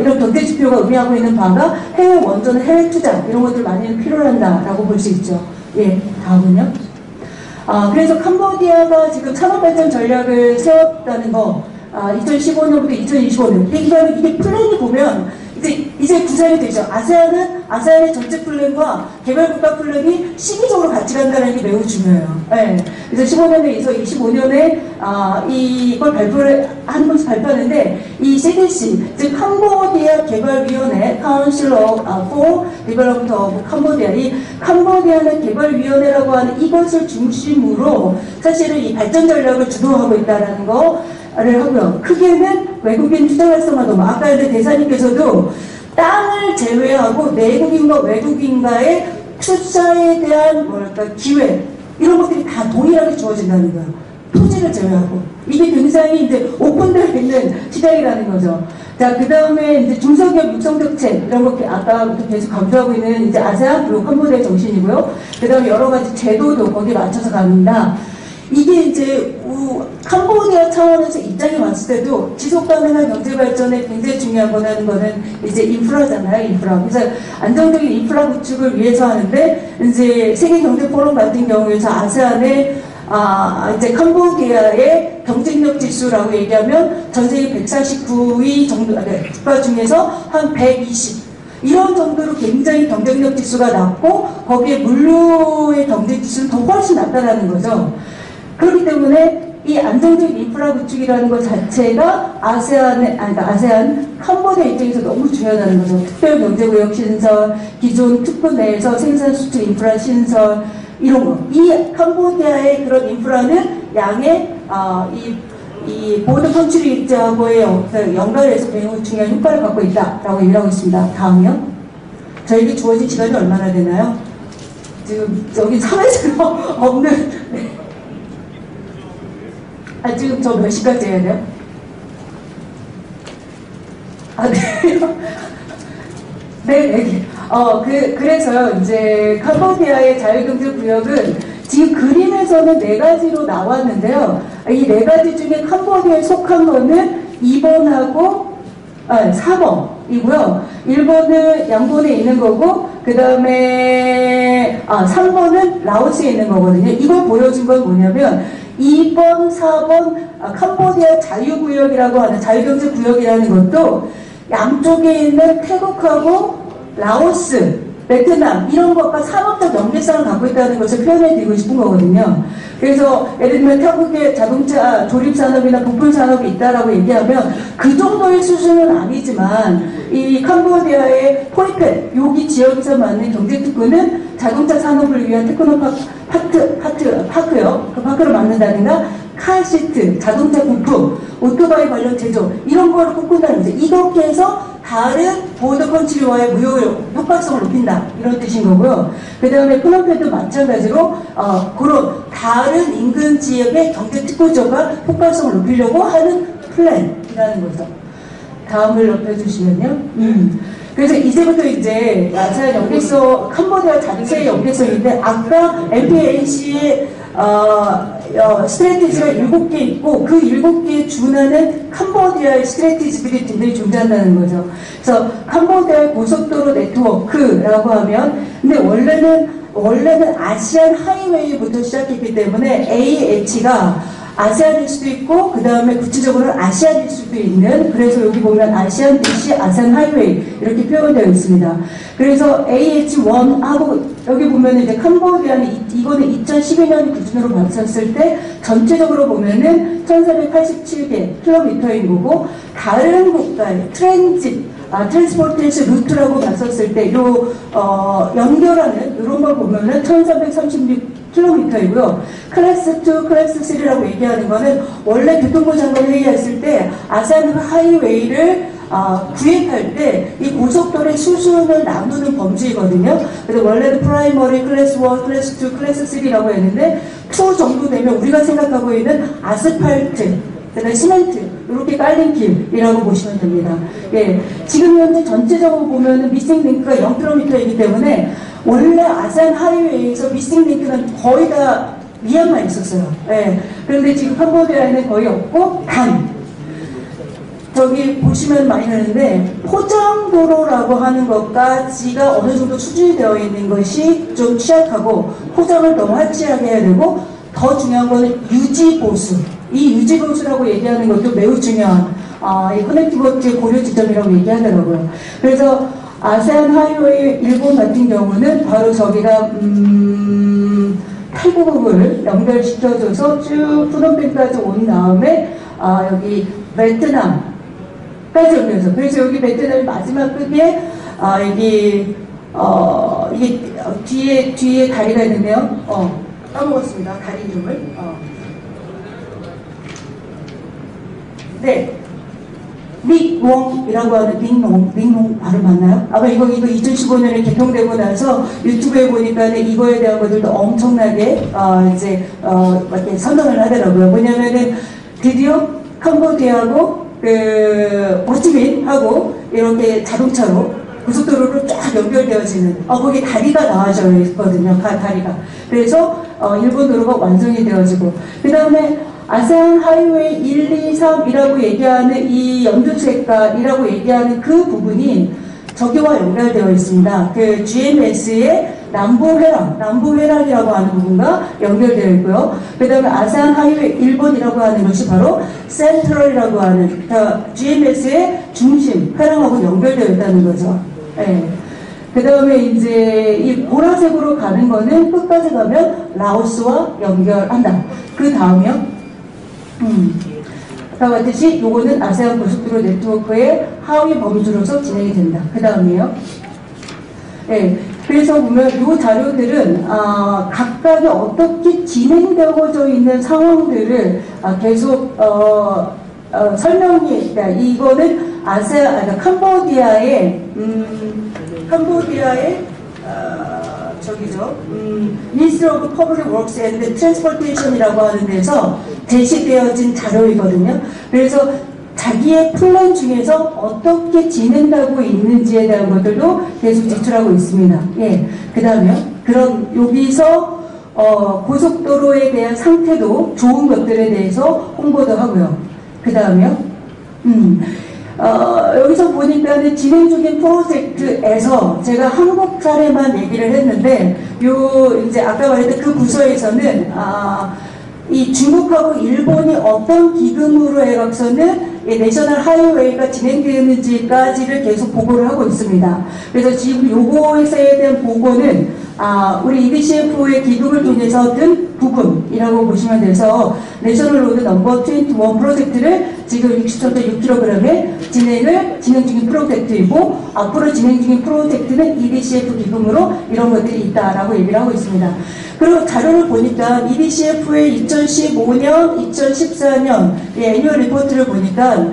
이런 경제 지표가 의미하고 있는 바가 해외 원전, 해외 투자 이런 것들 많이 필요한다라고 볼 수 있죠. 예, 다음은요. 그래서 캄보디아가 지금 산업발전 전략을 세웠다는 거, 2015년부터 2025년. 이게 플랜이 보면, 이제 구상이 되죠. 아세안의 전체 플랜과 개발국가 플랜이 시기적으로 같이 간다는 게 매우 중요해요. 네. 그래서 15년에서 25년에, 이걸 한 번씩 발표하는데, 이 CDC, 즉, 캄보디아 개발위원회, Council for Development of Cambodia, 이 캄보디아는 개발위원회라고 하는 이것을 중심으로 사실은 이 발전 전략을 주도하고 있다는 거를 하고요. 크게는 외국인 투자 활성화도, 아까 이제 대사님께서도 땅을 제외하고 내국인과 외국인과의 투자에 대한 기회, 이런 것들이 다 동일하게 주어진다는 거예요. 토지를 제외하고. 이게 굉장히 이제 오픈되어 있는 시장이라는 거죠. 자, 그 다음에 이제 중소기업 육성정책, 이런 거 아까부터 계속 강조하고 있는 이제 아세안, 그리고 캄보디아의 정신이고요. 그 다음에 여러 가지 제도도 거기에 맞춰서 갑니다. 이게 이제 캄보디아 차원에서 입장이 왔을 때도 지속가능한 경제발전에 굉장히 중요한 거는 이제 인프라잖아요, 인프라. 그래서 안정적인 인프라 구축을 위해서 하는데, 이제 세계경제포럼 같은 경우에서 아세안의 이제 캄보디아의 경쟁력 지수라고 얘기하면 전 세계 149위 정도, 국가 중에서 한 120. 이런 정도로 굉장히 경쟁력 지수가 낮고, 거기에 물류의 경쟁 지수는 더 훨씬 낮다라는 거죠. 그렇기 때문에 이 안정적인 인프라 구축이라는 것 자체가 아세안, 캄보디아 입장에서 너무 중요하다는 거죠. 특별경제구역 신설, 기존 특구 내에서 생산 수출 인프라 신설, 이런 거. 이 캄보디아의 그런 인프라는 양의, 이 모든 컨트리하고의 연결해서 매우 중요한 효과를 갖고 있다라고 얘기를 하고 있습니다. 다음이요. 저에게 주어진 시간이 얼마나 되나요? 지금 여기 사회자가 없는, 네. 지금 저 몇 시까지 해야 돼요? 네. 그래서요, 이제, 캄보디아의 자유경제구역은 지금 그림에서는 4가지로 나왔는데요. 이 4가지 중에 캄보디아에 속한 거는 2번하고 4번이고요. 1번은 양곤에 있는 거고, 그 다음에 3번은 라오스에 있는 거거든요. 이걸 보여준 건 뭐냐면 2번, 4번 캄보디아 자유구역이라고 하는 자유경제구역이라는 것도 양쪽에 있는 태국하고 라오스, 베트남 이런 것과 산업적 연계성을 갖고 있다는 것을 표현해 드리고 싶은 거거든요. 그래서 예를 들면 태국의 자동차 조립산업이나 부품산업이 있다라고 얘기하면 그 정도의 수준은 아니지만 이 캄보디아의 포이펫 여기 지역에서 맞는 경제특구는 자동차 산업을 위한 파크요. 그 파크를 만든다든가 카시트, 자동차 부품, 오토바이 관련 제조 이런 거를 꿈꾼다는 거죠. 이렇게 해서 다른 보더 컨트리와의 무역 협박성을 높인다 이런 뜻인 거고요. 그 다음에 프놈펜도 마찬가지로 그런 다른 인근 지역의 경제 특구조가 효과성을 높이려고 하는 플랜이라는 거죠. 다음을 높여주시면요. 그래서 이제부터 이제 아세안 연계성, 캄보디아 자체의 연계성인데 아까 MPAC의 스트래티지가 7개 있고 그 7개에 준하는 캄보디아의 스트래티지들이 굉장히 존재한다는 거죠. 그래서 캄보디아의 고속도로 네트워크라고 하면 근데 원래는 아시안 하이웨이부터 시작했기 때문에 AH가 아세안일 수도 있고 그 다음에 구체적으로는 아시안일 수도 있는 그래서 여기 보면 아시안 DC, 아세안 하이웨이 이렇게 표현되어 있습니다. 그래서 AH1하고 여기 보면 이제 캄보디아는 이거는 2012년 기준으로 봤었을 때 전체적으로 보면은 1487개 킬로미터인 거고 다른 국가의 트랜스포테이션 루트라고 봤었을 때 연결하는 이런 걸 보면은 1336km이고요. 클래스 2, 클래스 3라고 얘기하는 거는 원래 교통부 장관 회의했을 때 아세안 하이웨이를 구획할 때 이 고속도로의 수순을 나누는 범주이거든요. 그래서 원래는 프라이머리 클래스 1, 클래스 2, 클래스 3라고 했는데 2 정도 되면 우리가 생각하고 있는 아스팔트, 그다음에 시멘트 이렇게 깔린 길이라고 보시면 됩니다. 예, 지금 현재 전체적으로 보면은 미싱 링크가 0km이기 때문에 원래 아세안 하이웨이에서 미싱 링크는 거의 다 미얀마에 있었어요. 예, 그런데 지금 캄보디아에는 거의 없고 저기 보시면 많이 나는데 포장도로라고 하는 것까지가 어느 정도 수준이 되어 있는 것이 좀 취약하고 포장을 너무 하치하게 해야 되고 더 중요한 거는 유지보수. 이 유지보수라고 얘기하는 것도 매우 중요한 이 커넥티비티 고려 지점이라고 얘기하더라고요. 그래서 아세안 하이웨이 일본 같은 경우는 바로 저기가 태국을 연결시켜줘서 쭉 푸놈펜까지 온 다음에 여기 베트남까지 연결해서 그래서 여기 베트남의 마지막 끝에 여기 이게 뒤에 다리가 있는데요. 까먹었습니다. 다리 이름을. 네. 믹웡이라고 하는 믹농 발음 맞나요? 아마 이거 2015년에 개통되고 나서 유튜브에 보니까 이거에 대한 것들도 엄청나게 이렇게 선언을 하더라고요. 뭐냐면은 드디어 캄보디아하고 호치민하고 이렇게 자동차로 고속도로로 쫙 연결되어지는 거기 다리가 나와져 있거든요. 다리가. 그래서 일본도로가 완성이 되어지고 그 다음에 아세안 하이웨이 1, 2, 3이라고 얘기하는 이 연두색깔이라고 얘기하는 그 부분이 저기와 연결되어 있습니다. 그 GMS의 남부회랑이라고 하는 부분과 연결되어 있고요. 그 다음에 아세안 하이웨이 일본이라고 하는 것이 바로 센트럴이라고 하는 GMS의 중심, 회랑하고 연결되어 있다는 거죠. 네. 그 다음에 이제 이 보라색으로 가는 거는 끝까지 가면 라오스와 연결한다. 그 다음이요. 아까 같듯이 요거는 아세안 고속도로 네트워크의 하위 범주로서 진행이 된다. 그 다음이요. 네. 그래서 보면 이 자료들은 각각이 어떻게 진행되어져 있는 상황들을 계속 설명이 그러니까 이거는 캄보디아의 Ministry of Public Works and Transportation이라고 하는 데서 제시되어진 자료이거든요. 그래서 자기의 플랜 중에서 어떻게 진행되고 있는지에 대한 것들도 계속 제출하고 있습니다. 예. 그 다음에요. 그럼 여기서 고속도로에 대한 상태도 좋은 것들에 대해서 홍보도 하고요. 그 다음에요. 여기서 보니까는 진행 중인 프로젝트에서 제가 한국 사례만 얘기를 했는데, 이제 아까 말했던 그 부서에서는, 이 중국하고 일본이 어떤 기금으로 해갖서는 내셔널 하이웨이가 진행되는지까지를 계속 보고를 하고 있습니다. 그래서 지금 요거에 대한 보고는 우리 EDCF의 기금을 통해서 든 부분이라고 보시면 돼서 내셔널 로드 넘버 21 프로젝트를 지금 60.6kg에 진행 중인 프로젝트이고 앞으로 진행 중인 프로젝트는 EDCF 기금으로 이런 것들이 있다라고 얘기를 하고 있습니다. 그리고 자료를 보니까 EDCF의 2015년, 2014년 애니얼 리포트를 보니까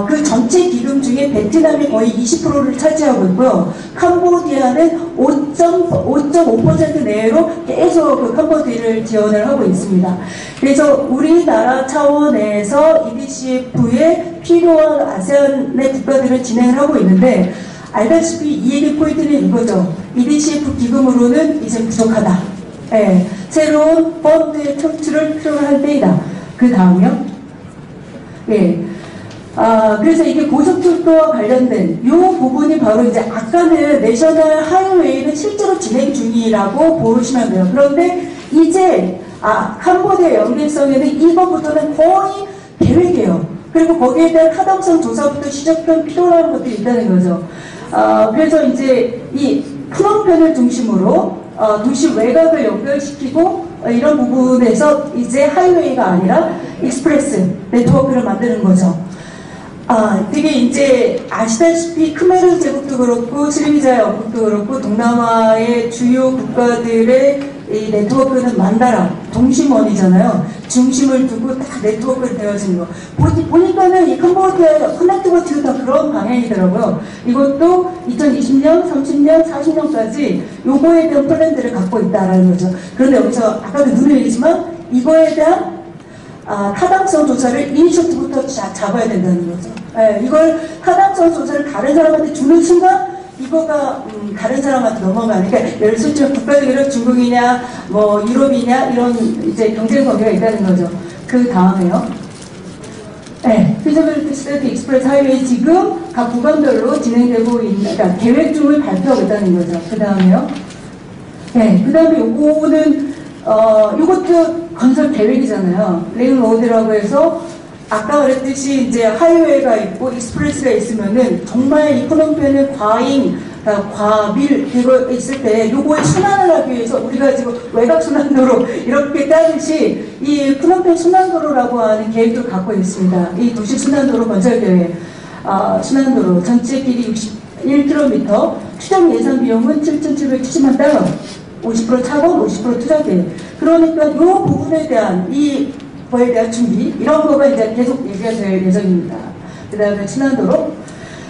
그 전체 기금 중에 베트남이 거의 20%를 차지하고 있고요. 캄보디아는 5.5% 내로 계속 그 캄보디아를 지원을 하고 있습니다. 그래서 우리나라 차원에서 EDCF에 필요한 아세안의 국가들을 진행을 하고 있는데, 알다시피 이 얘기 포인트는 이거죠. EDCF 기금으로는 이제 부족하다. 네, 새로운 펀드의 창출을 필요할 때이다. 그 다음이요. 예. 그래서 이게 고속철도와 관련된 이 부분이 바로 이제 아까는 내셔널 하이웨이는 실제로 진행 중이라고 보시면 돼요. 그런데 이제 캄보디아 연계성에는 이거부터는 거의 계획이에요. 그리고 거기에 대한 타당성 조사부터 시작된 필요한 것들이 있다는 거죠. 그래서 이제 이 프놈펜을 중심으로 도시 외곽을 연결시키고 이런 부분에서 이제 하이웨이가 아니라 익스프레스 네트워크를 만드는 거죠. 되게 이제 아시다시피 크메르 제국도 그렇고 스리비자 왕국도 그렇고 동남아의 주요 국가들의 이 네트워크는 만다라 동심원이잖아요. 중심을 두고 딱 네트워크가 되어진 거. 보니까는 이 캄보디아 커넥티버티도 다 그런 방향이더라고요. 이것도 2020년, 30년, 40년까지 요거에 대한 플랜들을 갖고 있다라는 거죠. 그런데 여기서 아까도 눈에 얘기했지만 이거에 대한 타당성 조사를 이니셔티부터 잡아야 된다는 거죠. 예, 이걸 타당성 조사를 다른 사람한테 주는 순간 이거가 다른 사람한테 넘어가는, 그러니까 예를 들면 국가들은 중국이냐 뭐 유럽이냐 이런 이제 경쟁 관계가 있다는 거죠. 그 다음에요. 네, 피저빌리티 스테이트 익스프레스 하이웨이 지금 각 구간별로 진행되고 있는, 그러니까 계획 중을 발표하고 있다는 거죠. 그 다음에요. 네, 그 다음에 요거는 이것도 건설 계획이잖아요. 레인 로드라고 해서 아까 그랬듯이 이제 하이웨이가 있고 익스프레스가 있으면은 정말 이 프놈펜은 과밀 그거 있을 때 요거에 순환을 하기 위해서 우리가 지금 외곽 순환도로 이렇게 따듯이 이 프놈펜 순환도로라고 하는 계획도 갖고 있습니다. 이 도시 순환도로 건설 계획, 순환도로 전체 길이 61km, 추정 예산 비용은 7,770만 달러. 50% 차원, 50% 투자 계획. 그러니까 이 부분에 대한 거에 대한 준비, 이런 거가 이제 계속 얘기가 될 예정입니다. 그 다음에 순환도로.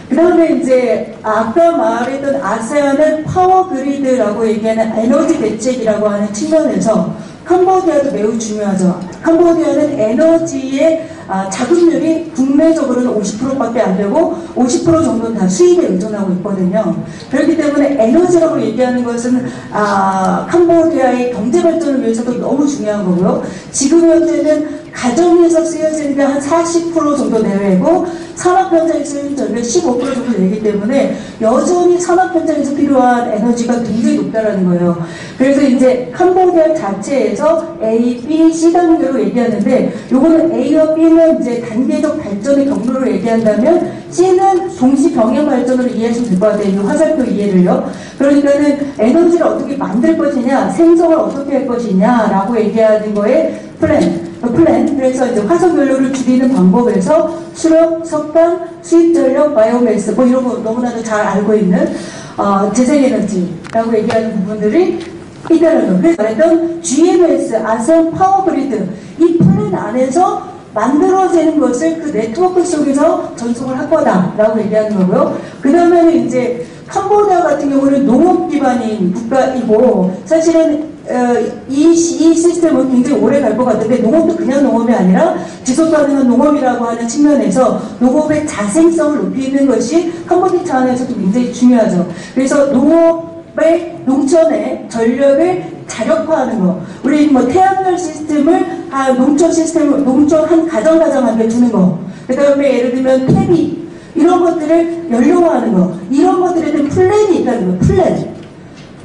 그 다음에 이제 아까 말했던 아세안의 파워 그리드라고 얘기하는 에너지 대책이라고 하는 측면에서 캄보디아도 매우 중요하죠. 캄보디아는 에너지의 자금률이 국내적으로는 50%밖에 안 되고 50% 정도는 다 수입에 의존하고 있거든요. 그렇기 때문에 에너지라고 얘기하는 것은 캄보디아의 경제 발전을 위해서도 너무 중요한 거고요. 지금 현재는 가정에서 쓰여지는 게 한 40% 정도 내외고 산업 현장에 쓰이는 전력 15% 정도 되기 때문에 여전히 산업 현장에서 필요한 에너지가 굉장히 높다라는 거예요. 그래서 이제 캄보디아 자체에서 A, B, C 단계로 얘기하는데 요거는 A와 B는 이제 단계적 발전의 경로를 얘기한다면 C는 동시 병행 발전으로 이해하시면 될 것 같아요. 이 화살표 이해를요. 그러니까는 에너지를 어떻게 만들 것이냐, 생성을 어떻게 할 것이냐라고 얘기하는 거에 플랜. 그래서 이제 화석연료를 줄이는 방법에서 수력, 석탄, 수입전력, 바이오매스 뭐 이런 거 너무나도 잘 알고 있는 재생에너지라고 얘기하는 부분들이 있다는 거. 그래서 말했던 GMS, 아세안 파워그리드 이 플랜 안에서 만들어지는 것을 그 네트워크 속에서 전송을 할 거다라고 얘기하는 거고요. 그 다음에는 이제 캄보디아 같은 경우는 농업 기반인 국가이고 사실은 이 시스템은 굉장히 오래 갈 것 같은데 농업도 그냥 농업이 아니라 지속 가능한 농업이라고 하는 측면에서 농업의 자생성을 높이는 것이 캄보디아 차원에서도 굉장히 중요하죠. 그래서 농촌의 전력을 자력화하는 거. 우리 뭐 태양열 시스템을 농촌 한 가정한테 주는 거. 그 다음에 예를 들면 이런 것들을 연료화하는 거, 이런 것들에 대한 플랜이 있다는 거예요.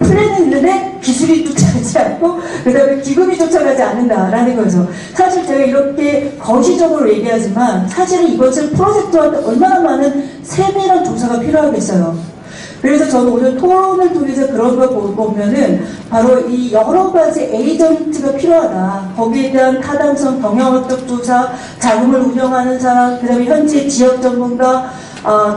플랜은 있는데 기술이 쫓아가지 않고 그 다음에 기금이 쫓아가지 않는다라는 거죠. 사실 제가 이렇게 거시적으로 얘기하지만 사실은 이것을 프로젝트와 얼마나 많은 세밀한 조사가 필요하겠어요. 그래서 저는 오늘 토론을 통해서 그런 걸 보면은 바로 이 여러 가지 에이전트가 필요하다. 거기에 대한 타당성, 경영학적 조사, 자금을 운영하는 사람, 그 다음에 현지 지역 전문가,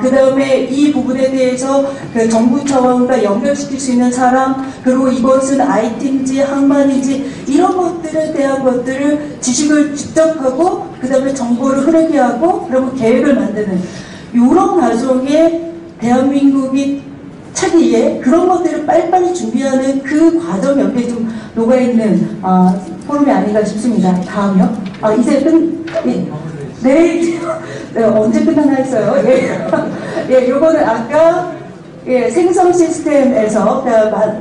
그 다음에 이 부분에 대해서 그 정부 차원과 연결시킬 수 있는 사람, 그리고 이것은 IT인지 항만인지 이런 것들에 대한 것들을 지식을 집적하고 그 다음에 정보를 흐르게 하고 그러면 계획을 만드는 이런 과정에 대한민국이 차기에 그런 것들을 빨리빨리 준비하는 그 과정 옆에 좀 녹아있는 포럼이 아닌가 싶습니다. 다음이요. 이제 내일 언제 끝나나 했어요. 예, 요거는 아까 생성 시스템에서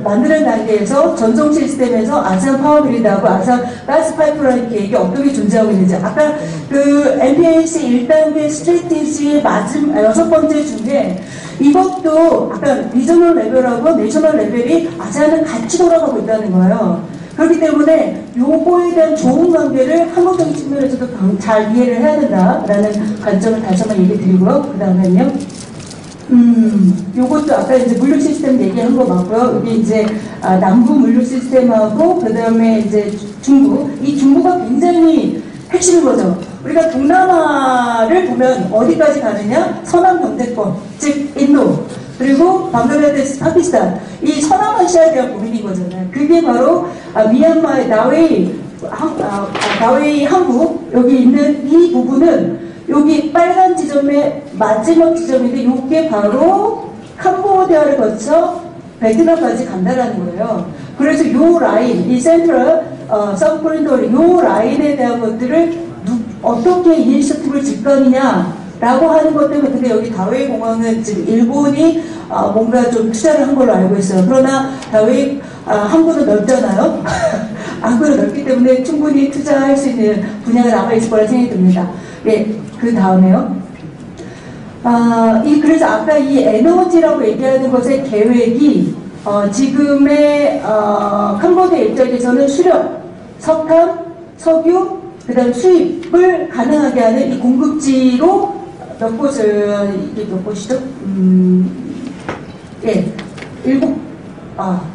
만드는 단계에서 전송 시스템에서 아세안 파워그리드하고 아세안 가스 파이프라인 계획이 어떻게 존재하고 있는지 아까 그 MPAC 1단계 스트래티지의 마지막 6번째 중에 이것도 아까 리저널 레벨하고 내셔널 레벨이 아세안은 같이 돌아가고 있다는 거예요. 그렇기 때문에 요거에 대한 좋은 관계를 한국적인 측면에서도 잘 이해를 해야 된다라는 관점을 다시 한번 얘기 드리고요. 그 다음에는요. 요것도 아까 이제 물류 시스템 얘기한 거 맞고요. 여기 이제 남부 물류 시스템하고 그 다음에 이제 중부. 이 중부가 굉장히 핵심인 거죠. 우리가 동남아를 보면 어디까지 가느냐? 서남 경제권, 즉 인도. 그리고 방글라데시, 파키스탄. 이 서남아시아에 대한 고민인 거잖아요. 그게 바로 미얀마의 나웨이 항구 여기 있는 이 부분은 여기 빨간 지점의 마지막 지점인데 이게 바로 캄보디아를 거쳐 베트남까지 간다라는 거예요. 그래서 요 라인, 이 센트럴 서브 코리도어 요 라인에 대한 것들을 어떻게 이니셔티브를 질 거느냐라고 하는 것 때문에 근데 여기 다웨이 공항은 지금 일본이 뭔가 좀 투자를 한 걸로 알고 있어요. 그러나 다웨이 항구는 넓잖아요. 항구는 넓기 때문에 충분히 투자할 수 있는 분야가 남아있을 거라 생각이 듭니다. 네, 그 다음에요. 그래서 아까 이 에너지라고 얘기하는 것의 계획이 지금의 캄보디아 입장에서는 수력, 석탄, 석유, 그 다음 수입을 가능하게 하는 이 공급지로 몇 곳을, 이게 몇 곳이죠? 예,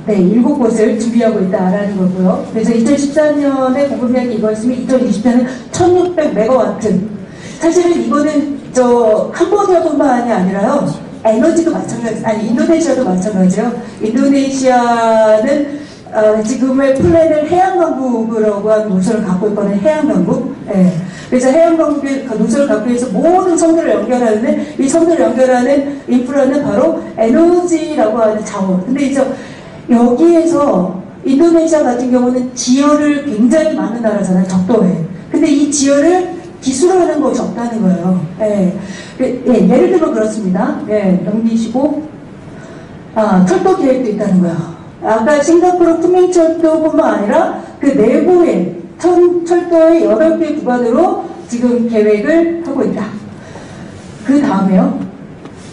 7곳을 준비하고 있다라는 거고요. 그래서 2014년에 공급량이 이거였으면 2020년은 1600메가와트. 사실은 이거는 캄보디아뿐만이 아니라요. 에너지도 마찬가지, 인도네시아도 마찬가지예요. 인도네시아는 지금의 플랜을 해양강국이라고 하는 노선을 갖고 있거든요. 해양강국. 예. 그래서 해양강국의 노선을 갖고 있어서 모든 섬들을 연결하는데 이 섬들을 연결하는 인프라는 바로 에너지라고 하는 자원. 근데 이제 여기에서 인도네시아 같은 경우는 지열을 굉장히 많은 나라잖아요. 적도에. 근데 이 지열을 기술화하는 것이 없다는 거예요. 예. 예를 들면 그렇습니다. 예, 넘기시고 철도 계획도 있다는 거예요. 아까 싱가포르 쿠밍철도뿐만 아니라 그 내부의 철도의 8개 구간으로 지금 계획을 하고 있다. 그 다음에요.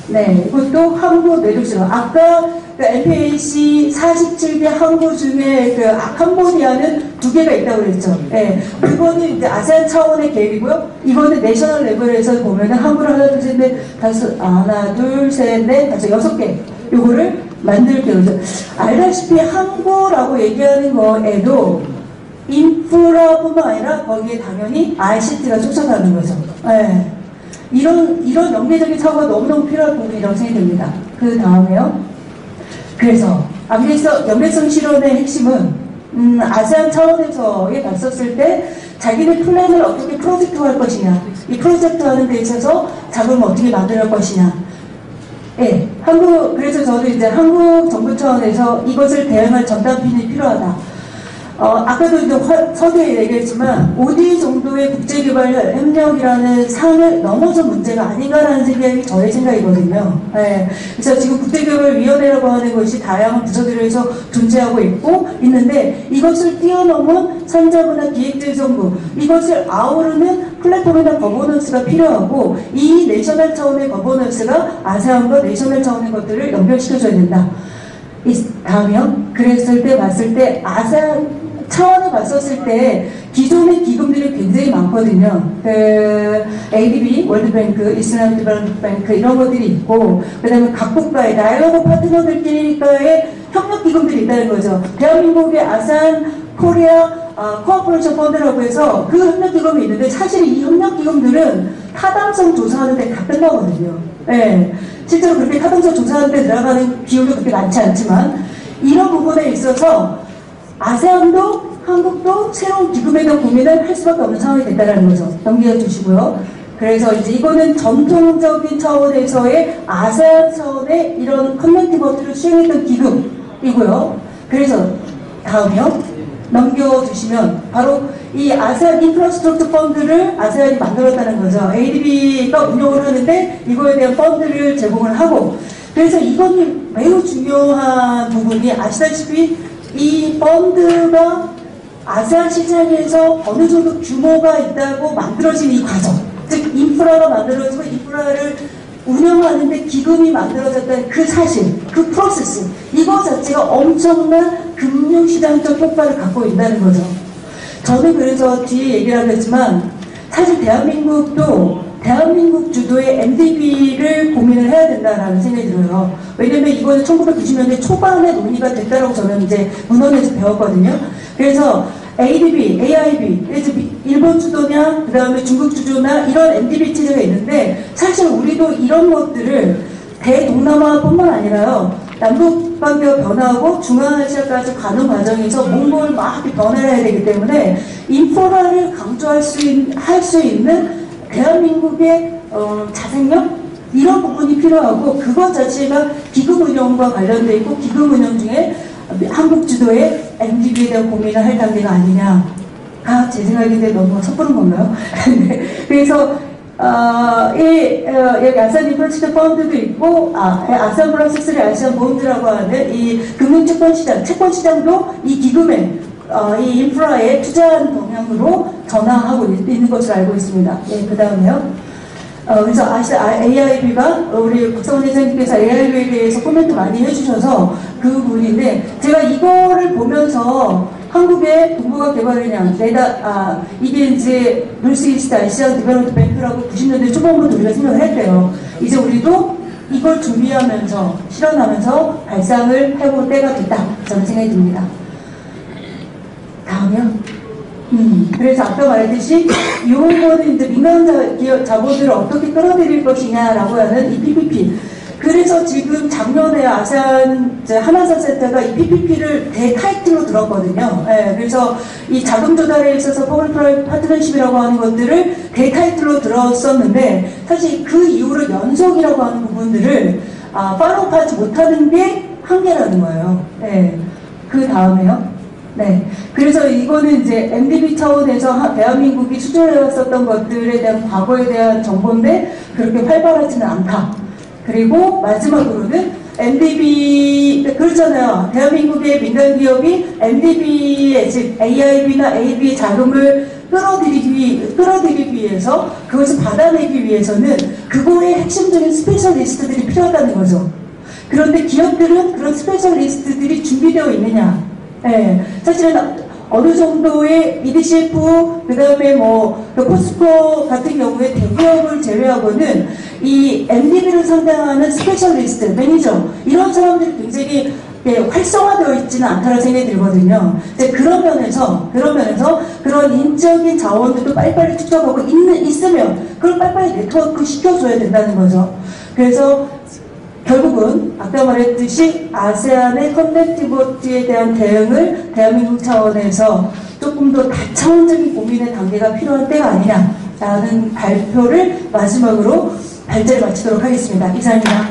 네, 이것도 항구 내륙시로. 아까 그 MPAC 47개 항구 중에 그 캄보디아는 2개가 있다고 그랬죠. 네, 그거는 이제 아세안 차원의 계획이고요. 이거는 내셔널 레벨에서 보면은 항구를 하나, 둘, 셋, 넷, 다섯, 하나, 둘, 셋, 넷, 다섯, 6개. 요거를 만들 계획이죠. 알다시피 항구라고 얘기하는 거에도 인프라뿐만 아니라 거기에 당연히 ICT가 쫓아가는 거죠. 네. 이런 연계적인 사고가 너무너무 필요한 부분이라고 생각이 듭니다. 그 다음에요. 그래서 연계성 실현의 핵심은 아세안 차원에서에 봤었을 때 자기네 플랜을 어떻게 프로젝트화할 것이냐, 이 프로젝트화하는 데 있어서 자금을 어떻게 만들 것이냐. 예, 그래서 저도 이제 한국 정부 차원에서 이것을 대응할 전담핀이 필요하다. 아까도 이제 서두에 얘기했지만 ODA 정도의 국제개발 협력이라는 상을 넘어선 문제가 아닌가라는 생각이 저의 생각이거든요. 네. 그래서 지금 국제개발위원회라고 하는 것이 다양한 부서들에서 존재하고 있는데 이것을 뛰어넘은 산자부나 기획재정부, 이것을 아우르는 플랫폼이나 거버넌스가 필요하고 이 내셔널 차원의 거버넌스가 아세안과 내셔널 차원의 것들을 연결시켜줘야 된다. 다음이요. 그랬을 때 봤을 때 아세안 차원을 봤었을 때 기존의 기금들이 굉장히 많거든요. ADB, 월드뱅크, 이슬람 디벨롭먼트 뱅크 이런 것들이 있고 그 다음에 각 국가의 다양한 파트너들끼리의 협력 기금들이 있다는 거죠. 대한민국의 아세안 코리아 코어포레이션 펀드라고 해서 그 협력 기금이 있는데 사실 이 협력 기금들은 타당성 조사하는 데 다 끝나거든요. 네. 실제로 그렇게 타당성 조사하는 데 들어가는 비용이 그렇게 많지 않지만 이런 부분에 있어서 아세안도 한국도 새로운 기금에 대한 고민을 할 수밖에 없는 상황이 됐다는 거죠. 넘겨 주시고요. 그래서 이제 이거는 전통적인 차원에서의 아세안 차원의 이런 커뮤니티 버트를 수행했던 기금이고요. 그래서 다음이요. 넘겨주시면 바로 이 아세안 인프라스트럭처 펀드를 아세안이 만들었다는 거죠. ADB가 운영을 하는데 이거에 대한 펀드를 제공을 하고 그래서 이건 매우 중요한 부분이 아시다시피 이 펀드가 아세안 시장에서 어느 정도 규모가 있다고 만들어진 이 과정, 즉 인프라가 만들어지고 인프라를 운영하는데 기금이 만들어졌다는 그 사실, 그 프로세스, 이거 자체가 엄청난 금융시장적 효과를 갖고 있다는 거죠. 저는 그래서 뒤에 얘기를 하겠지만 사실 대한민국도 대한민국 주도의 MDB를 고민을 해야 된다라는 생각이 들어요. 왜냐면 이거는 1990년대 초반에 논의가 됐다라고 저는 이제 문헌에서 배웠거든요. 그래서 ADB, AIB, 일본 주도냐, 그 다음에 중국 주도나 이런 MDB 체제가 있는데 사실 우리도 이런 것들을 대동남아뿐만 아니라요. 남북 관계가 변화하고 중앙아시아까지 가는 과정에서 몽골 막 변화를 해야 되기 때문에 인프라를 강조할 수 있는 대한민국의 자생력? 이런 부분이 필요하고 그것 자체가 기금 운영과 관련되어 있고 기금 운영 중에 한국 주도의 MDB에 대한 고민을 할 단계가 아니냐가 제 생각인데 너무 섣부른 건가요? 그래서 여기 아세안 인프라스트럭처 펀드도 있고 아세안 플러스 3 아시안 본드라고 하는 이 금융채권시장, 채권시장도 이 기금에 이 인프라에 투자하는 방향으로 전환하고 있는 것으로 알고 있습니다. 예, 그 다음에요. 그래서 AIB가 우리 국성원 회장님께서 AIB에 대해서 코멘트 많이 해주셔서 그 부분인데 제가 이거를 보면서 한국의 동북아 개발은행 이게 이제 노스이스트 아시안 디벨롭먼트 뱅크라고 90년대 초반부터 우리가 생각을 했대요. 이제 우리도 이걸 준비하면서 실현하면서 발상을 해볼 때가 됐다 저는 생각이 듭니다. 다음이요. 그래서 아까 말했듯이 이거는 이제 민간 자본들을 어떻게 끌어들일 것이냐라고 하는 이 PPP. 그래서 지금 작년에 아세안 한아산 센터가 이 PPP를 대타이틀로 들었거든요. 예, 그래서 이 자금 조달에 있어서 퍼블릭 프라이빗 파트너십이라고 하는 것들을 대타이틀로 들었었는데 사실 그 이후로 연속이라고 하는 부분들을 팔로우하지 못하는 게 한계라는 거예요. 예, 그 다음에요. 네. 그래서 이거는 이제 MDB 차원에서 대한민국이 수주해왔었던 것들에 대한 과거에 대한 정보인데 그렇게 활발하지는 않다. 그리고 마지막으로는 MDB, 그렇잖아요. 대한민국의 민간 기업이 MDB의 즉 AIB나 AB의 자금을 끌어들이기 위해서 그것을 받아내기 위해서는 그거의 핵심적인 스페셜리스트들이 필요하다는 거죠. 그런데 기업들은 그런 스페셜리스트들이 준비되어 있느냐? 네, 사실은 어느 정도의 EDCF, 그 다음에 포스코 같은 경우에 대기업을 제외하고는 이 MDB를 상대하는 스페셜리스트, 매니저, 이런 사람들이 굉장히 활성화되어 있지는 않다는 생각이 들거든요. 이제 그런 면에서 그런 인적인 자원들도 빨리빨리 축적하고 있으면 그걸 빨리빨리 네트워크 시켜줘야 된다는 거죠. 그래서 결국은 아까 말했듯이 아세안의 커넥티비티에 대한 대응을 대한민국 차원에서 조금 더 다차원적인 고민의 단계가 필요한 때가 아니냐라는 발표를 마지막으로 발제를 마치도록 하겠습니다. 이상입니다.